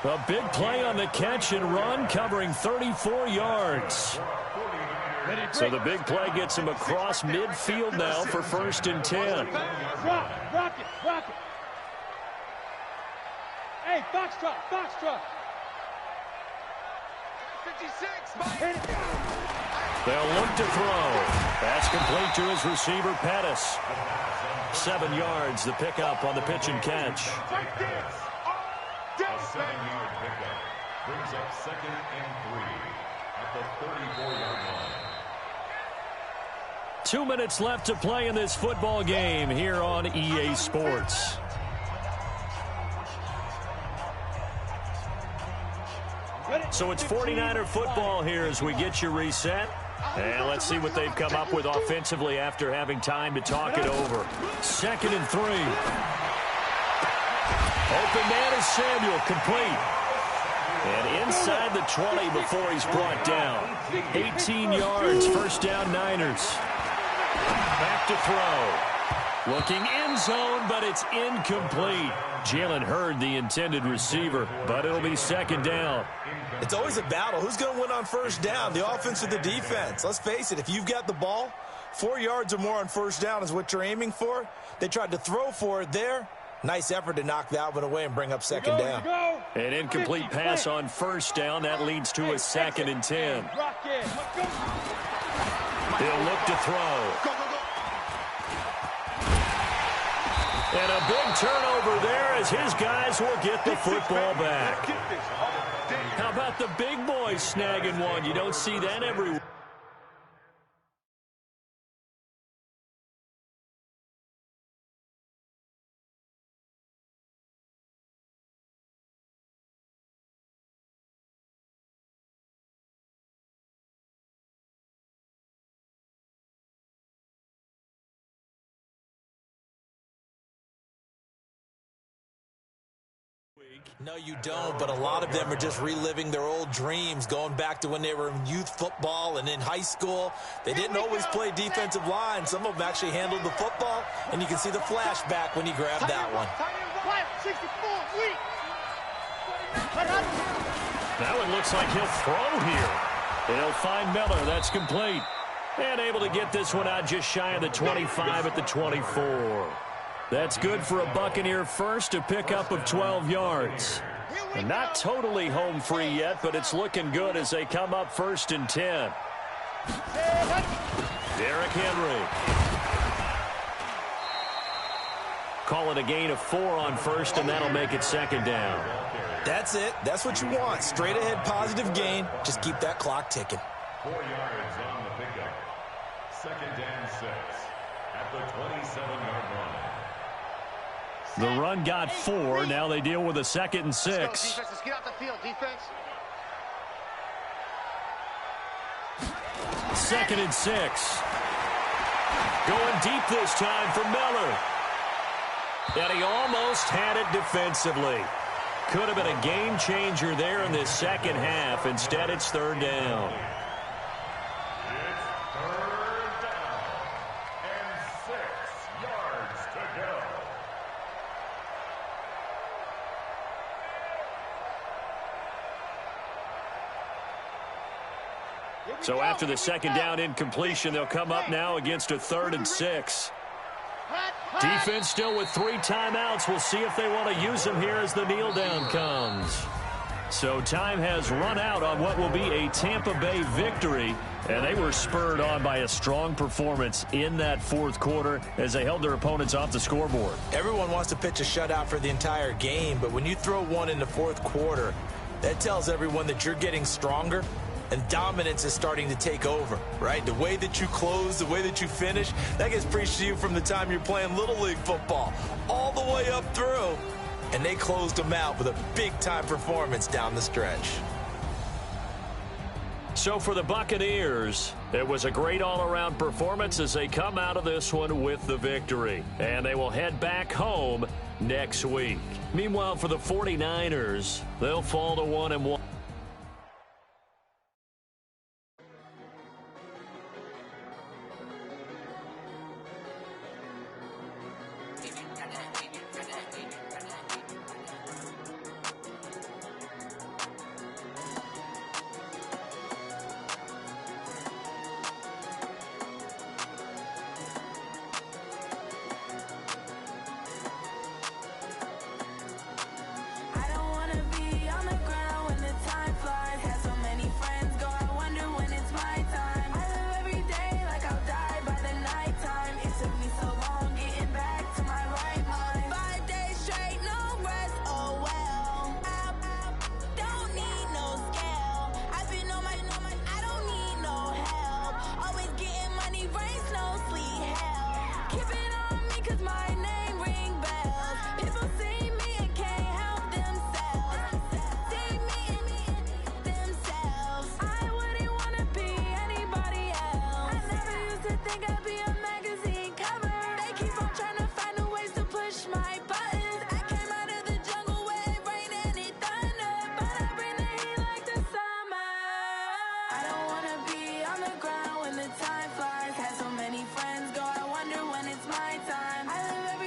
A big play on the catch and run, covering 34 yards. So the big play gets him across midfield now for 1st and 10. Rock it. Hey, Foxtrot. 56. They'll look to throw. Pass complete to his receiver, Pettis. 7 yards, the pickup on the pitch and catch. A 7-yard pickup brings up 2nd and 3 at the 34-yard line. 2 minutes left to play in this football game here on EA Sports. So it's 49er football here as we get you reset. And let's see what they've come up with offensively after having time to talk it over. 2nd and 3. Open man is Samuel, complete. And inside the 20 before he's brought down. 18 yards, 1st down Niners. Back to throw. Looking end zone, but it's incomplete. Jalen Hurd, the intended receiver, but it'll be 2nd down. It's always a battle. Who's going to win on 1st down, the offense or the defense? Let's face it, if you've got the ball, 4 yards or more on 1st down is what you're aiming for. They tried to throw for it there. Nice effort to knock that one away and bring up 2nd down. An incomplete pass on 1st down. That leads to a 2nd and 10. He'll look to throw. And a big turnover there as his guys will get the football back. How about the big boys snagging one? You don't see that everywhere. No, you don't, but a lot of them are just reliving their old dreams, going back to when they were in youth football and in high school. They didn't always play defensive line. Some of them actually handled the football, and you can see the flashback when he grabbed that one. Now it looks like he'll throw here. He'll find Miller. That's complete. And able to get this one out just shy of the 25 at the 24. That's good for a Buccaneer first, a pickup of 12 yards. And not totally home free yet, but it's looking good as they come up 1st and 10. Derrick Henry. Call it a gain of 4 on 1st, and that'll make it 2nd down. That's it. That's what you want. Straight ahead positive gain. Just keep that clock ticking. 4 yards on the pickup. 2nd and 6 at the 27-yard line. The run got 4. Now they deal with a 2nd and 6. Let's go, defense. Let's get out the field, defense. 2nd and 6. Going deep this time for Miller. And he almost had it defensively. Could have been a game changer there in this second half. Instead, it's 3rd down. It's 3rd down and 6 yards to go. So after the 2nd down incompletion, they'll come up now against a 3rd and 6. Defense still with 3 timeouts. We'll see if they want to use them here as the kneel down comes. So time has run out on what will be a Tampa Bay victory. And they were spurred on by a strong performance in that 4th quarter as they held their opponents off the scoreboard. Everyone wants to pitch a shutout for the entire game, but when you throw one in the 4th quarter, that tells everyone that you're getting stronger and dominance is starting to take over, right? The way that you close, the way that you finish, that gets preached to you from the time you're playing Little League football all the way up through. And they closed them out with a big-time performance down the stretch. So for the Buccaneers, it was a great all-around performance as they come out of this one with the victory. And they will head back home next week. Meanwhile, for the 49ers, they'll fall to 1-1. Time flies, had so many friends go, I wonder when it's my time. I live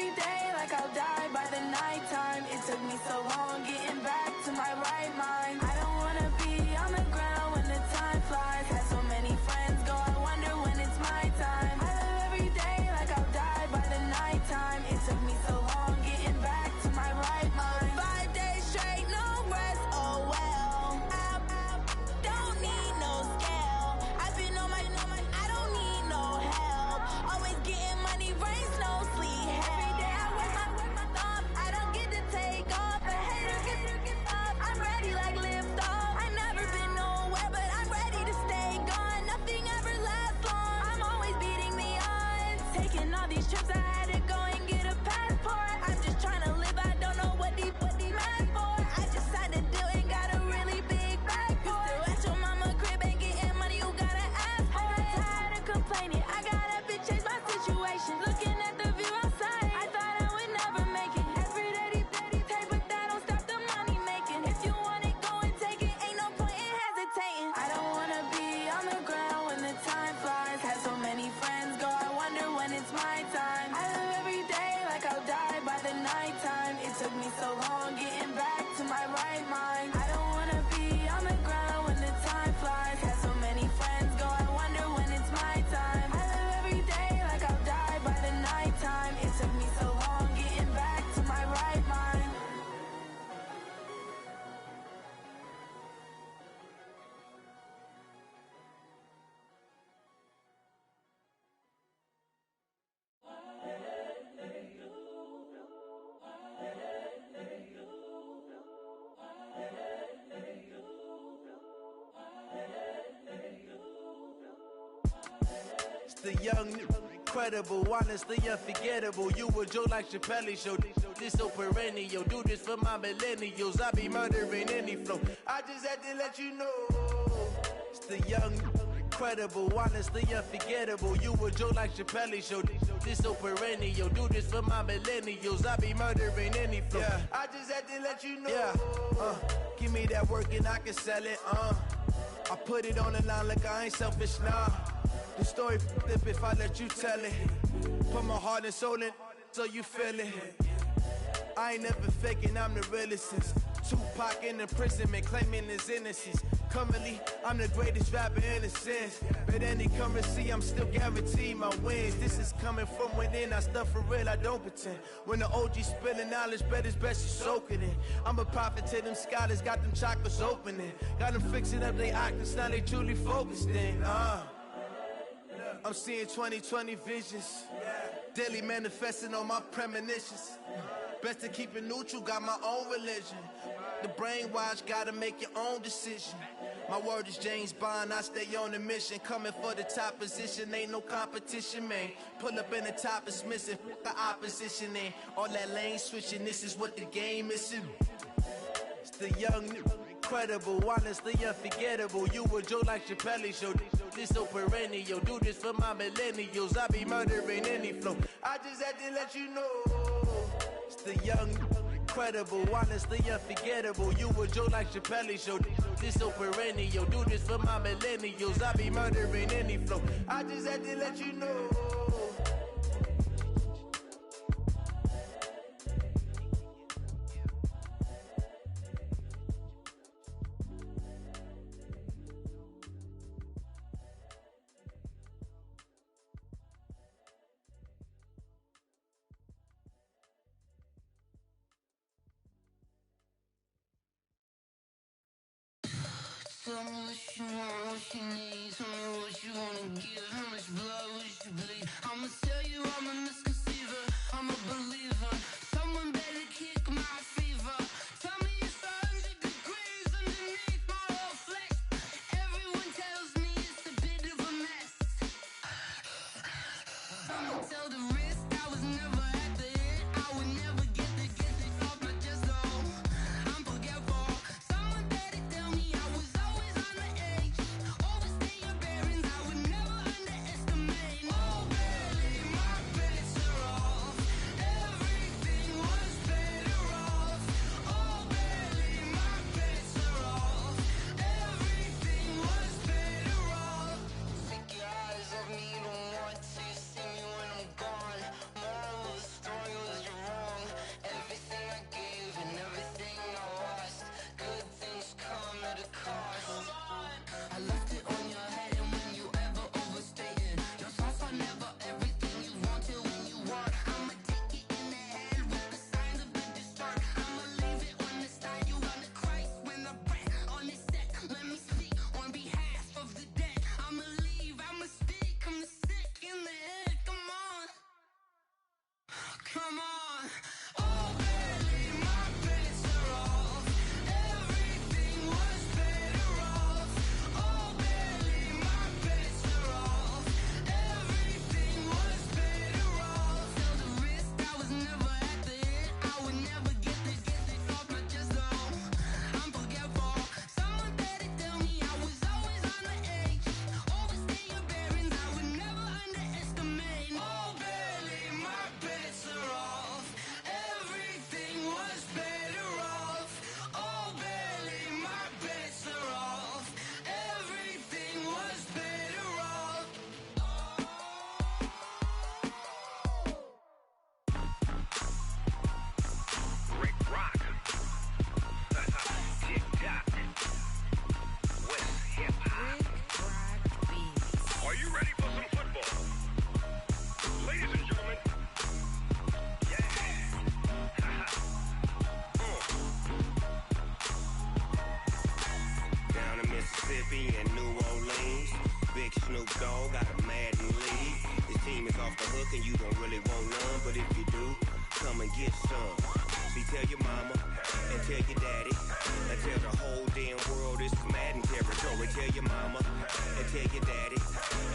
The young, incredible, honestly unforgettable. You a Joe like Chappelle show. This so perennial. Do this for my millennials. I be murdering any flow. I just had to let you know. It's the young, incredible, honestly unforgettable. You a Joe like Chappelle show. This so perennial. Do this for my millennials. I be murdering any flow. Yeah. I just had to let you know. Yeah. Give me that work and I can sell it. I put it on the line like I ain't selfish, nah. The story flip if I let you tell it. Put my heart and soul in so you feel it. I ain't never faking, I'm the realest since Tupac in imprisonment, claiming his innocence. Currently, I'm the greatest rapper in a sense. But any currency, I'm still guaranteed my wins. This is coming from within, I stuff for real, I don't pretend. When the OG spilling knowledge, bet it's best you soak it in. I'm a prophet to them scholars, got them chakras opening. Got them fixing up they octaves, now they truly focused in. I'm seeing 2020 visions, daily manifesting on my premonitions. Best to keep it neutral, got my own religion. The brainwash, gotta make your own decision. My word is James Bond, I stay on a mission. Coming for the top position, ain't no competition, man. Pull up in the top is missing, the opposition in. All that lane switching, this is what the game is. It's the young, incredible, honestly unforgettable. You a Joe like Chappelle show. This so perennial. Do this for my millennials. I be murdering any flow. I just had to let you know. It's the young, incredible, honestly unforgettable. You a Joe like Chappelle show. This so perennial. Do this for my millennials. I be murdering any flow. I just had to let you know. Tell me what you want, what you need. Tell me what you wanna give. How much blood would you bleed? I'ma tell you I'm a misconceiver. I'm a believer. Someone better kick my fever. Tell me it's 100 degrees underneath my whole flesh. Everyone tells me it's a bit of a mess. I'ma tell the risk I was never at the end. I would never get it off my chest though. I'm forgetful. Someone better tell me I was always on the edge. Overstay your bearings, I would never underestimate. Oh baby, my bets are off. Everything was better off. Oh baby, my bets are off. Everything was better off. Take your eyes off me, don't want to see me when I'm gone. Moral of the story was you're wrong. Everything I gave and everything I lost. Good things come at a cost. I left it on your head, and when you ever overstay it, your thoughts are never everything you wanted when you want. I'ma take it in the head with the signs of the distort. I'ma leave it on the side. You on the Christ when I breath on this set. Let me speak on behalf of the dead. I'ma leave, I'ma speak. I'm sick in the head. Come on, come on. Oh baby, my bets are off. Everything was better off. Oh baby, my bets are off. Everything was better off. Tell the risk I was never at the end. I would never get it off my chest though. I'm forgetful. Someone better tell me I was always on the edge. Overstay your bearings, I would never underestimate. Oh baby, my bets are off. Everything was better off. Oh baby, my bets are off. Everything was better off. Rick Rock. Tick-tock. West hip-hop. Are you ready for some football? Ladies and gentlemen. Yeah. Down in Mississippi and New Orleans, Big Snoop Dogg got a Madden lead. His team is off the hook and you don't really want none, but if you do, come and get some. See, tell your mama and tell your daddy and tell the whole damn world this is Madden territory. Tell your mama and tell your daddy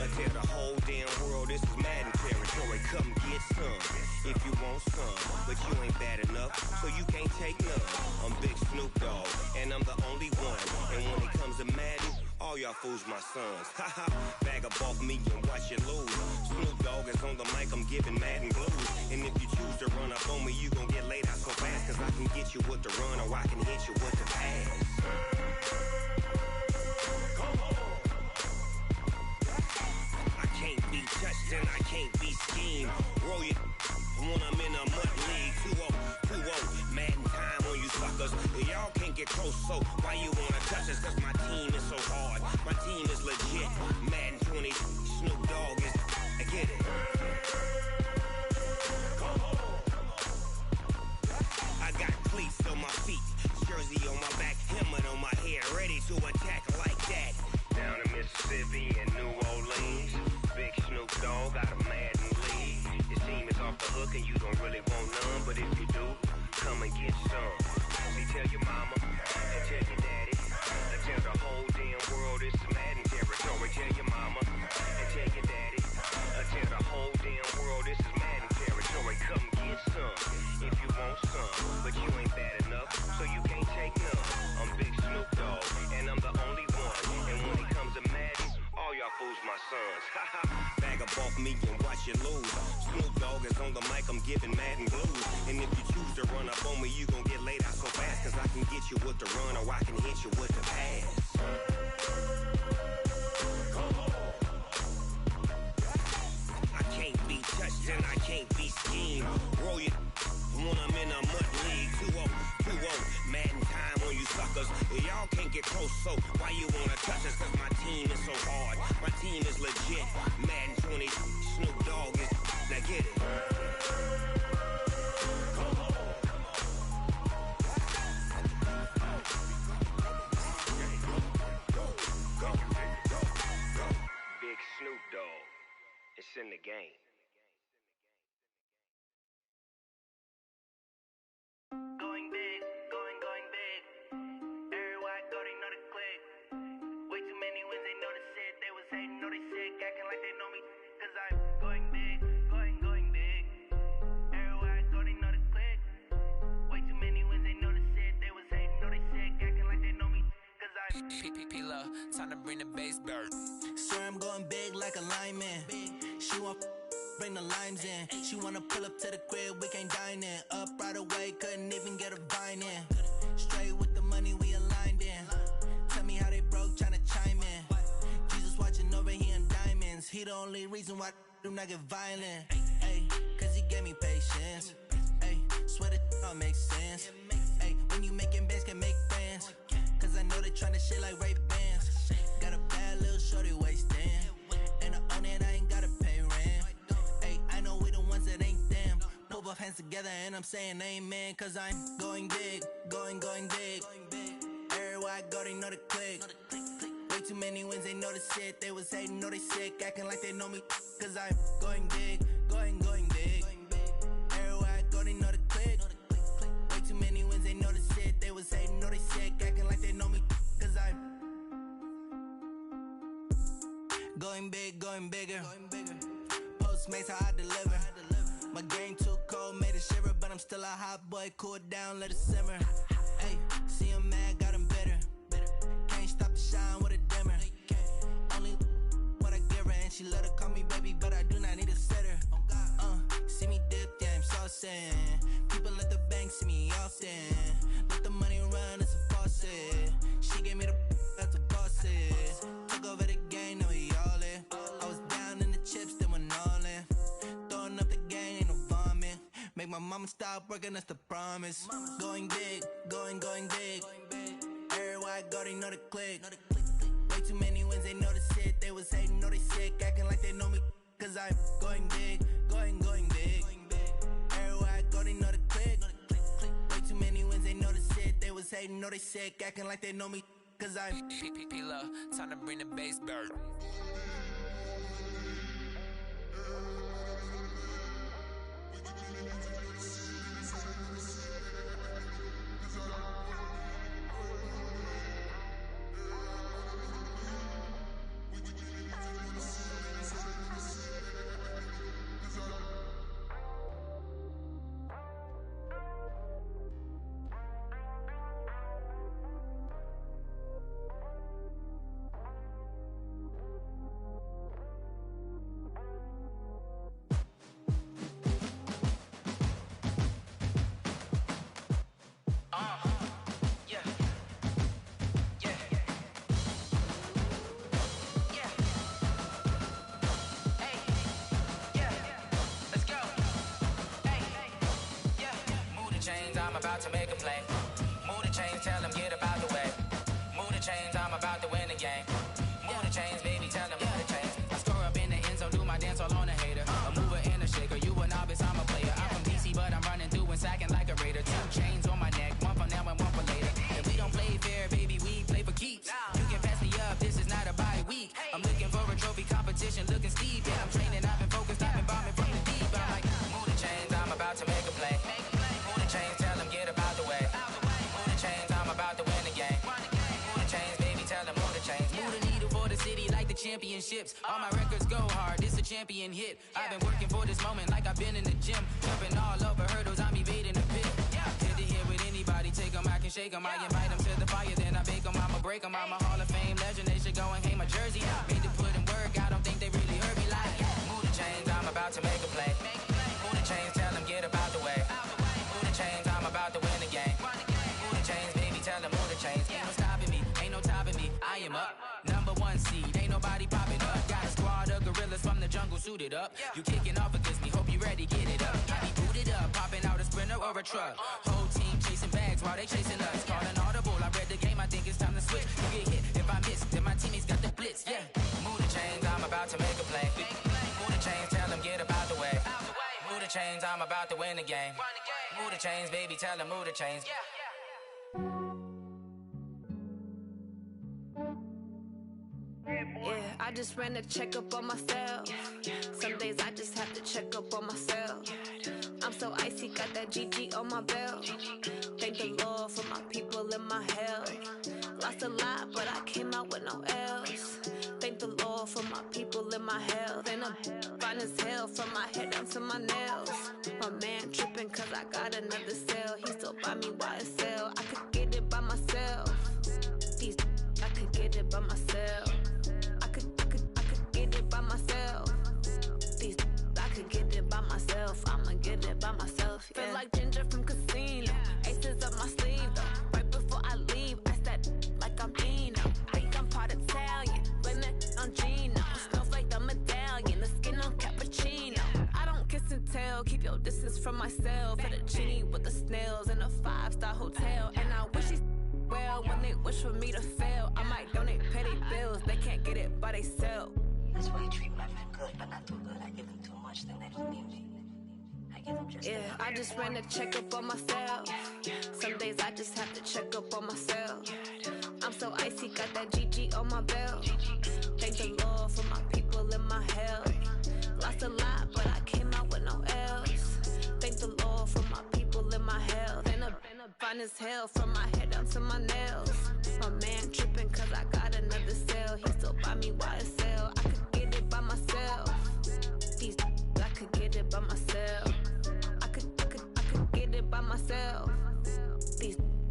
and tell the whole damn world this is Madden territory. Come get some if you want some, but you ain't bad enough, so you can't take none. I'm Big Snoop Dogg, and I'm the only one. And when it comes to Madden, all y'all fools my sons. Haha, bag up off me and watch you lose. Snoop Dogg is on the mic, I'm giving Madden blues. And if you choose to run up on me, you gon' get laid out so fast, cause I can get you with the run or I can hit you with the pass. Come on. I can't be touched and I can't be schemed. Roll you when I'm in a mud league. 2-0, Madden time on you suckers. Y'all can't get close, so why you wanna touch us? Cause my team is so hard, my team is legit. Madden 20, Snoop Dogg is, I get it. Come on. I got cleats on my feet, jersey on my back, helmet on my head, ready to attack like that. Down in Mississippi and New Orleans, Big Snoop Dogg got a Madden league. Your team is off the hook and you don't really want none, but if you do, come and get some. See, tell your mama and tell your daddy and tell the whole damn world it's Madden territory. Tell your mama and tell your daddy and tell the whole damn world this is Madden territory. Come get some if you want some, but you ain't bad enough, so you can't take none. I'm Big Snoop Dogg, and I'm the only one. And when it comes to Madden, all y'all fools my sons. Haha, bag up off me and watch you lose. Snoop Dogg is on the mic, I'm giving Madden blues. And if you choose to run up on me, you gon' get laid out so fast, cause I can get you with the run or I can hit you with the pass. Come on. I can't be touched and I can't be schemed. Roll you when I'm in a mud league. 2-0, Madden time on you suckers. Y'all can't get close, so why you wanna touch us? Cause my team is so hard, my team is legit. Madden 20, Snoop Dogg is, now get it. Come on. Go. Big Snoop Dogg, it's in the game. Going big, going big. Everywhere I go, they know the click. Way too many wins, they know the shit. They was hating, know they sick, acting like they know me. Cause I'm going big, going big. Everywhere I go, they know the click. Way too many wins, they know the shit. They was hating, know they sick, acting like they know me. Cause I'm P-P-P-Love, time to bring the bass bird. swear I'm going big like a lineman. She want bring the limes in. She wanna pull up to the crib, we can't dine in. Up right away, couldn't even get a vine in. Straight with the money, we aligned in. Tell me how they broke, tryna chime in. Jesus watching over here in diamonds. He the only reason why I do not get violent. Ay, cause he gave me patience. Ay, swear that all makes sense. Ay, when you making bands, can make friends. Cause I know they tryna shit like Ray-Bans. Got a bad little shorty wasting. And I own it, I ain't gotta pay rent. Ay, I know we the ones that ain't them. Pull both hands together and I'm saying amen. Cause I'm going big, going big. Everywhere I go, they know the click. Way too many wins, they know the shit. They was hating, know they sick, acting like they know me. Cause I'm going big, going big. Everywhere I go, they know the click. Way too many wins, they know the shit. They was hating, know they sick, acting like they know me. Cause I'm going big, going bigger. Postmates how I deliver. My game too cold, made it shiver, but I'm still a hot boy. Cool down, let it simmer. Hey, see him mad, got him bitter. Can't stop the shine with a dimmer. Only what I give her, and she let her call me baby, but I do not need a sitter. See me dip, yeah, I'm saucing. People at the bank see me often. Let the money run, it's a faucet. She gave me the that's a boss is. Took over the game, now we all in. I was down in the chips, then went all in. Throwing up the game, ain't no vomit. Make my mama stop working, that's the promise. Going big, going big. Everywhere I go, they know the click. Way too many wins, they know the shit. They was hating, know they sick, acting like they know me. Cause I'm going big, going big. Everywhere I go, they know the click. Way too many wins, they know the shit. They was hating, know they sick, acting like they know me. Cause I'm P-P-P-Love, time to bring the bass bird. about to make a play. Move the chains, tell them get up out the way. Move the chains, I'm about to win the game. Move the chains, baby, tell them move the chains. I score up in the end zone, do my dance all on a hater. A mover and a shaker, you a novice, I'm a player. I'm from DC, but I'm running through and sacking like a raider. 2 chains on my neck, one for now and one for later. If we don't play fair, baby, we play for keeps. You can pass me up, this is not a bye week. I'm looking for a trophy competition, looking steep. Yeah, I'm training, I've been focused, I've been bombing from the deep. I'm like, move the chains, I'm about to make a play. Move the chains, tell them get up out the way. Move the chains, I'm about to win the game. Move the chains, baby, tell them move the chains. Move the needle for the city like the championships. All my records go hard, this a champion hit. I've been working for this moment like I've been in the gym. Jumping all over hurdles, I'm evading the pit. Hit to hit with anybody, take them, I can shake them. I invite them to the fire, then I bake them, I'ma break them. I'm a Hall of Fame legend, they should go and hang my jersey. Made to put in work, I don't think they really heard me like. Move the chains, I'm about to make a play. Move the chains, tell them get up out the way. Move the chains, I'm about to win the game. Move the chains, baby, tell them move the chains. Ain't no stopping me, ain't no topping me, I am up. #1 seed, ain't nobody popping up. Got a squad of gorillas from the jungle suited up. You kicking off against me, hope you ready, get it up. I be booted up, popping out a sprinter or a truck. Whole team chasing bags while they chasing us. Calling audible, I read the game, I think it's time to switch. You get hit, if I miss, then my teammates got the blitz, yeah. Move the chains, I'm about to make a play. Move the chains, tell them get up out the way. Move the chains, I'm about to win the game. Move the chains, baby, tell them move the chains. Yeah, I just ran a checkup on myself. Some days I just have to check up on myself. I'm so icy, got that GG on my belt. Thank the Lord for my people and my health. Lost a lot, but I came out with no else. Thank the Lord for my people and my health. And I'm fine as hell from my head down to my nails. My man tripping cause I got another cell. He still buy me YSL. I could get it by myself. I could get it by myself. I could get it by myself. I could get it by myself. I'ma get it by myself. Yeah. Feel like Ginger from Casino. Aces up my sleeve though. Right before I leave, I said like I'm Dino. Think I'm part Italian. Blame it on Gino. Snowflake the medallion. The skin on cappuccino. I don't kiss and tell. Keep your distance from myself. At a genie with the snails in a 5-star hotel. And I wish he's well when they wish for me to fail. I might donate, pay their bills. They can't get it by they sell. That's why you treat my men good, but not too good. I give them too much, then they don't need me. I give them just I just ran a checkup on myself. Some days I just have to check up on myself. I'm so icy, got that GG on my belt. Thank the Lord for my people and my health. Lost a lot, but I came out with no else. Thank the Lord for my people and my health. And I'm fine as hell from my head down to my nails. My man tripping cause I got another cell. He still buy me YSL. I could get it by myself. I could get it by myself. I could get it by myself.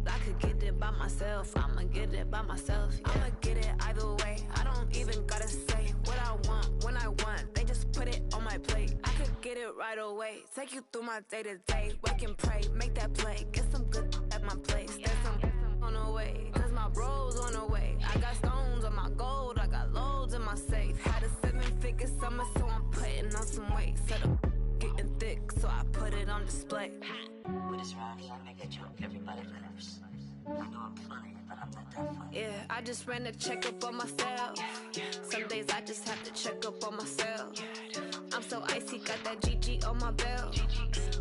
I could get it by myself. I'ma get it by myself. Yeah. I'ma get it either way. I don't even gotta say what I want when I want. They just put it on my plate. I could get it right away. Take you through my day to day. Wake and pray, make that play. Get some good at my place. There's some on the way. Cause my bros on the way. I got stones on my gold. I got loads in my safe. Had a 7-figure summer, so I'm putting on some weight. Set up getting thick, so I put it on display. With this round here, I make a joke. Everybody laughs. I know I'm funny, but I'm not that funny. Yeah, I just ran a checkup on myself. Some days I just have to check up on myself. I'm so icy, got that GG on my belt.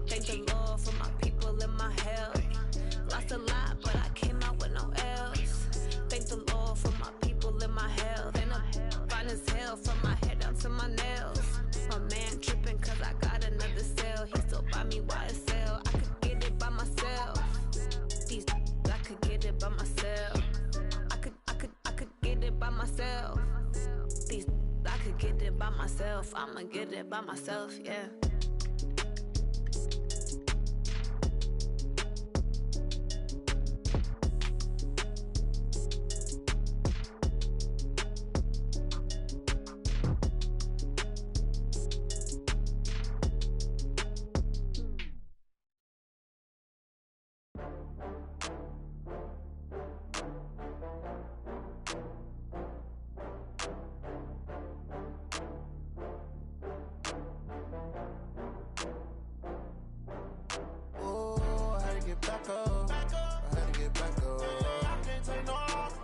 Thank the Lord for my people and my health. Lost a lot, but I came out with no else. Thank the Lord for my people and my health. And I'm fine as hell from my head down to my nails. My man tripping cause I got another cell. He still buy me YSL. I could get it by myself. I could get it by myself. I could get it by myself. I could get it by myself. I'ma get it by myself, yeah. back up. I had to get back up. I can't take no off.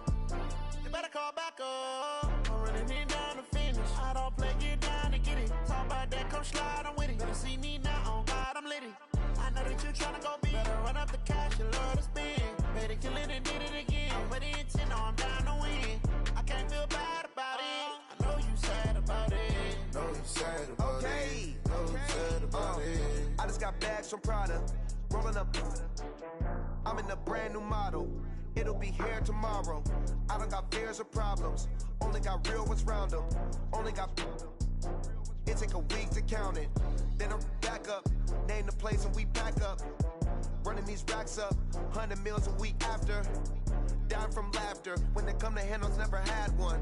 You better call back up. I'm running it down to finish. I don't play, get down to get it. Talk about that, come slide, I'm with it. Better see me now, on God, I'm litty. I know that you tryna go big. Better run up the cash, you love to spend. Better kill it and did it again. I'm with the intent, no, I'm down to win. I can't feel bad about it. I know you sad about it. Know you sad about it. Know you sad about it. I just got bags from Prada. Rolling up. I'm in a brand new model. It'll be here tomorrow. I don't got fears or problems. Only got real ones round them. Only got. It take a week to count it. Then I'm back up. Name the place and we back up. Running these racks up. 100 meals a week after. Down from laughter. When they come to handles, never had one.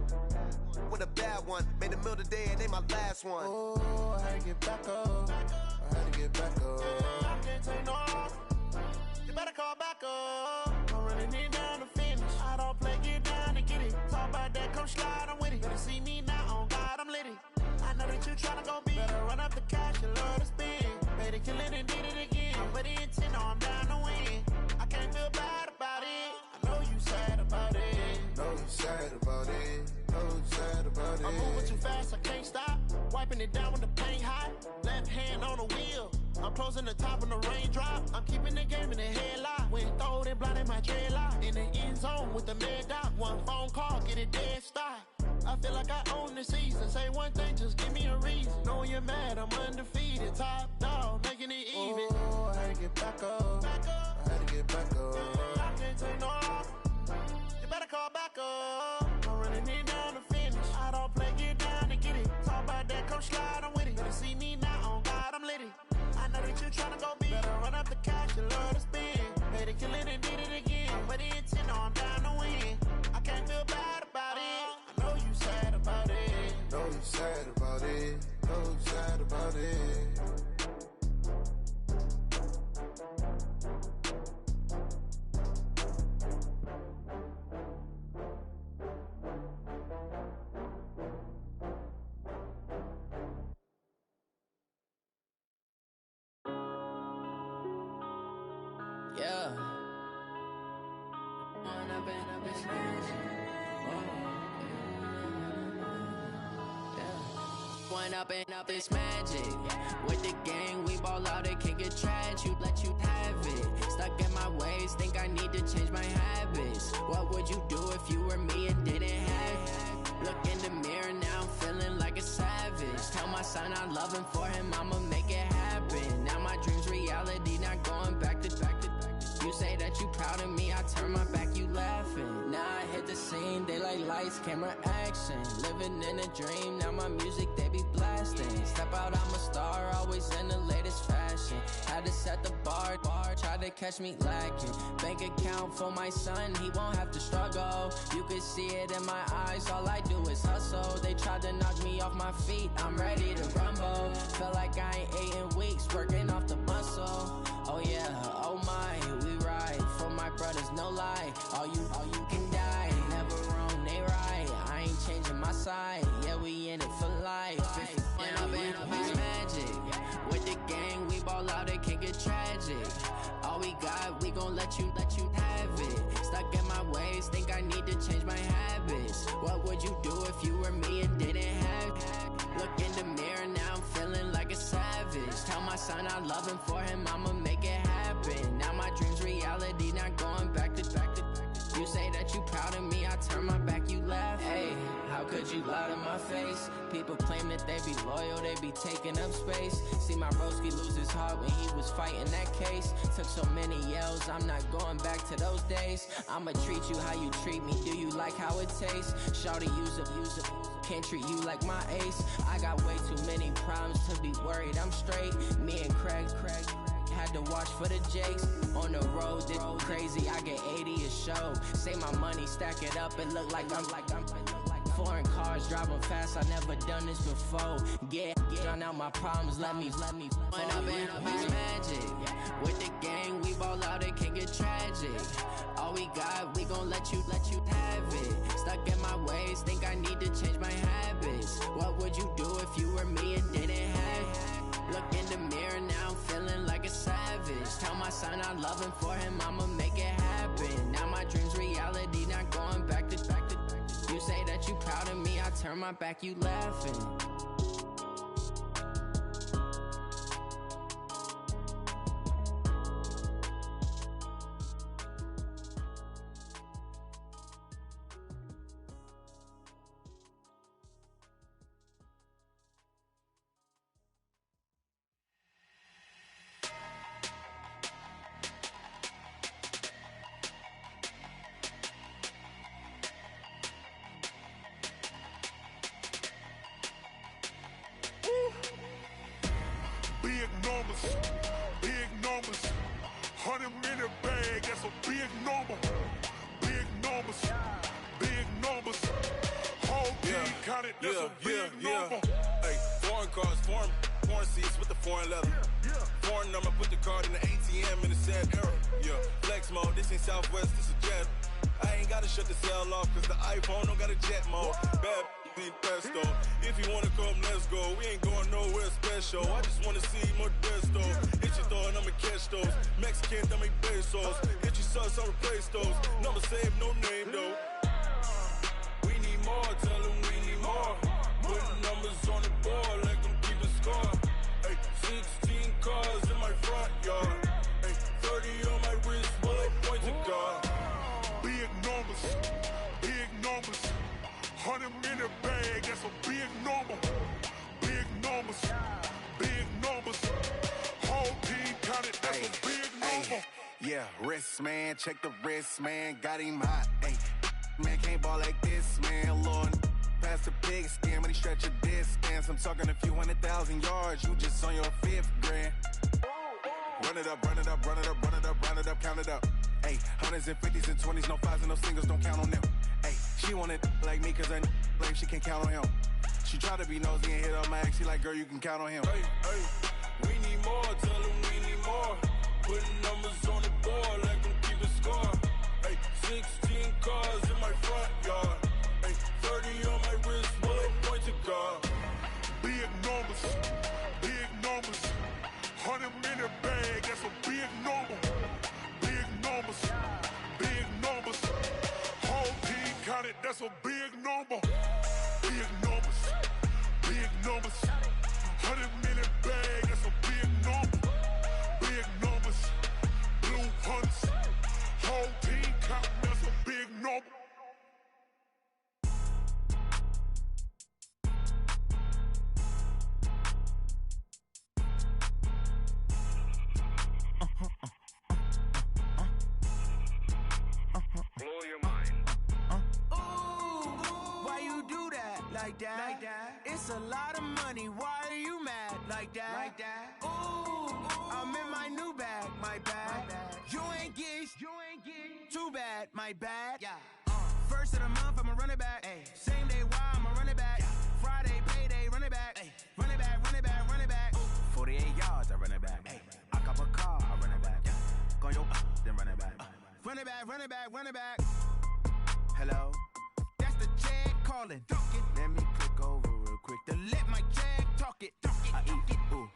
With a bad one. Made a meal today and ain't my last one. Oh, I had to get back up. I had to get back up. I can't take no off. You better call back up. I'm running it down to finish. I don't play, get down to get it. Talk about that, come slide, I'm with it. Better see me now, on God, I'm litty. I know that you tryna go big. Better run up the cash, you love to spend. Better kill it and did it again. I'm with the intent, no, I'm down to win. I can't feel bad about it. I know you sad about it. Know you sad about it. Know you sad about it. I'm moving too fast, I can't stop. Wiping it down with the paint hot. Left hand on the wheel. I'm closing the top when the raindrop. I'm keeping the game in the headlock. When throwed and blinded my dreadlock. In the end zone with the mad dot. One phone call, get it dead stop. I feel like I own the season. Say one thing, just give me a reason. Knowing you're mad, I'm undefeated. Top dog, making it even. Oh, I had to get back up. I had to get back up. I can't take no off. You better call back up. I'm running it down to finish. I don't play, get down to get it. Talk about that, come slide, I'm with it. Better see me now, on God, I'm litty. I know that you tryna go big. Better run up the cash, you love to spend. Better kill it and did it again. I'm with the intent, no, I'm down to win. I can't feel bad about it. I know you sad about it. Know you sad about it. Know you sad about it. Yeah. One up and up, it's magic. With the gang, we ball out, it can get tragic. Let you have it. Stuck in my ways, think I need to change my habits. What would you do if you were me and didn't have it? Look in the mirror, now I'm feeling like a savage. Tell my son I love him, for him I'ma make it happen. Now my dream's reality, not going back to back to back. You say that you proud of me, I turn my back, you laughing. Now I hit the scene, they like lights, camera, action. Living in a dream, now my music, they be blasting. Step out, I'm a star, always in the latest fashion. Had to set the bar, try to catch me lacking. Bank account for my son, he won't have to struggle. You could see it in my eyes, all I do is hustle. They tried to knock me off my feet, I'm ready to rumble. Felt like I ain't ate in weeks, working off the muscle. Oh yeah, oh my, we ride for my brothers, no lie. All you can die, never wrong, they right. I ain't changing my side, yeah, we in it for life. When up and up, it's magic. With the gang, we ball out, it can get tragic. All we got, we gon' let you have it. Stuck in my ways, think I need to change my habits. What would you do if you were me and didn't have it? Look in the mirror, now I'm feeling like a savage. Tell my son I love him, for him I'ma make it happen. Now my dream's reality, not going back to back to back. You say that you proud of me, I turn my back, you laugh. Hey, how could you lie to my face? People claim that they be loyal, they be taking up space. See my broski lose his heart when he was fighting that case. Took so many yells, I'm not going back to those days. I'ma treat you how you treat me, do you like how it tastes? Shawty, use up, can't treat you like my ace. I got way too many problems to be worried, I'm straight. Me and Craig had to watch for the Jakes. On the road, this crazy, I get 80 a show. Say my money, stack it up, it look like I'm foreign cars, driving fast, I never done this before. Get drown out my problems, let me When up and up, it's magic. With the gang, we ball out, it can get tragic. All we got, we gon' let you have it. Stuck in my ways, think I need to change my habits. What would you do if you were me and didn't have it? Look in the mirror, now I'm feeling like a savage. Just tell my son I love him, for him I'ma make it happen. Now my dream's reality, not going back to. You say that you proud of me, I turn my back, you laughing. Big numbers, 100 in a bag, that's a big number. Big numbers, whole team counted, that's a big number. Hey, foreign cars, foreign seats with the foreign leather. Foreign number, put the card in the ATM in the sad era. Yeah, flex mode, this ain't Southwest, this is jet. I ain't gotta shut the cell off, cause the iPhone don't got a jet mode. Bad need pesto. If you wanna come, let's go. We ain't going nowhere special. I just wanna see Modesto. Hit your thought, I'ma catch those. Mexican, I make pesos. Hit your sus, I'll replace those. Number saved, no name though. We need more, tell them we need more. Putting numbers on the board like I'm keeping score. Hey, 16 cars in my front yard. Hey, 30 on my wrist while I point to God. Big numbers, 100 in a bag, that's a big number. Big numbers, whole team counted, that's a big number. Yeah, wrist man, check the wrist man, got him hot. Ay, man can't ball like this, man. Lord, past the pig skin when he stretch a distance. I'm talking a few 100,000 yards, you just on your 5th grand. Run it up, count it up. Ay, 100s and 50s and 20s, no 5s and no singles, don't count on them. Ay, she want it like me, cause I blame she can't count on him. She try to be nosy and hit up my ex, she like, girl, you can count on him. Hey, we need more, tell them we need more. Putting numbers on the board like I'm keeping score. Hey, 16 cars in my front yard. Hey, 30 on my wrist while I point to God. Big numbers, 100 in a bag, that's a big number. Big numbers, whole team counted, that's a big number. Big numbers, 100 in a bag, that's a big number. Big numbers, blue hunts, whole team counting, that's a big number. Blow your mind. Why you do that? Like that? It's a lot of money. Why are you mad? Like that? Ooh, I'm in my new bag. My bad. You ain't getting too bad. My bad. Yeah. First of the month, I'ma run it back. Ay. Same day, why I'ma run it back. Friday, payday, run it back. Ay. Run it back. 48 yards, I run it back. Ay. I cop a car, I run it back. Go your then run it back. Run it back. Hello? That's the check calling. Let me click over real quick to let my check talk it. I eat it. Ooh.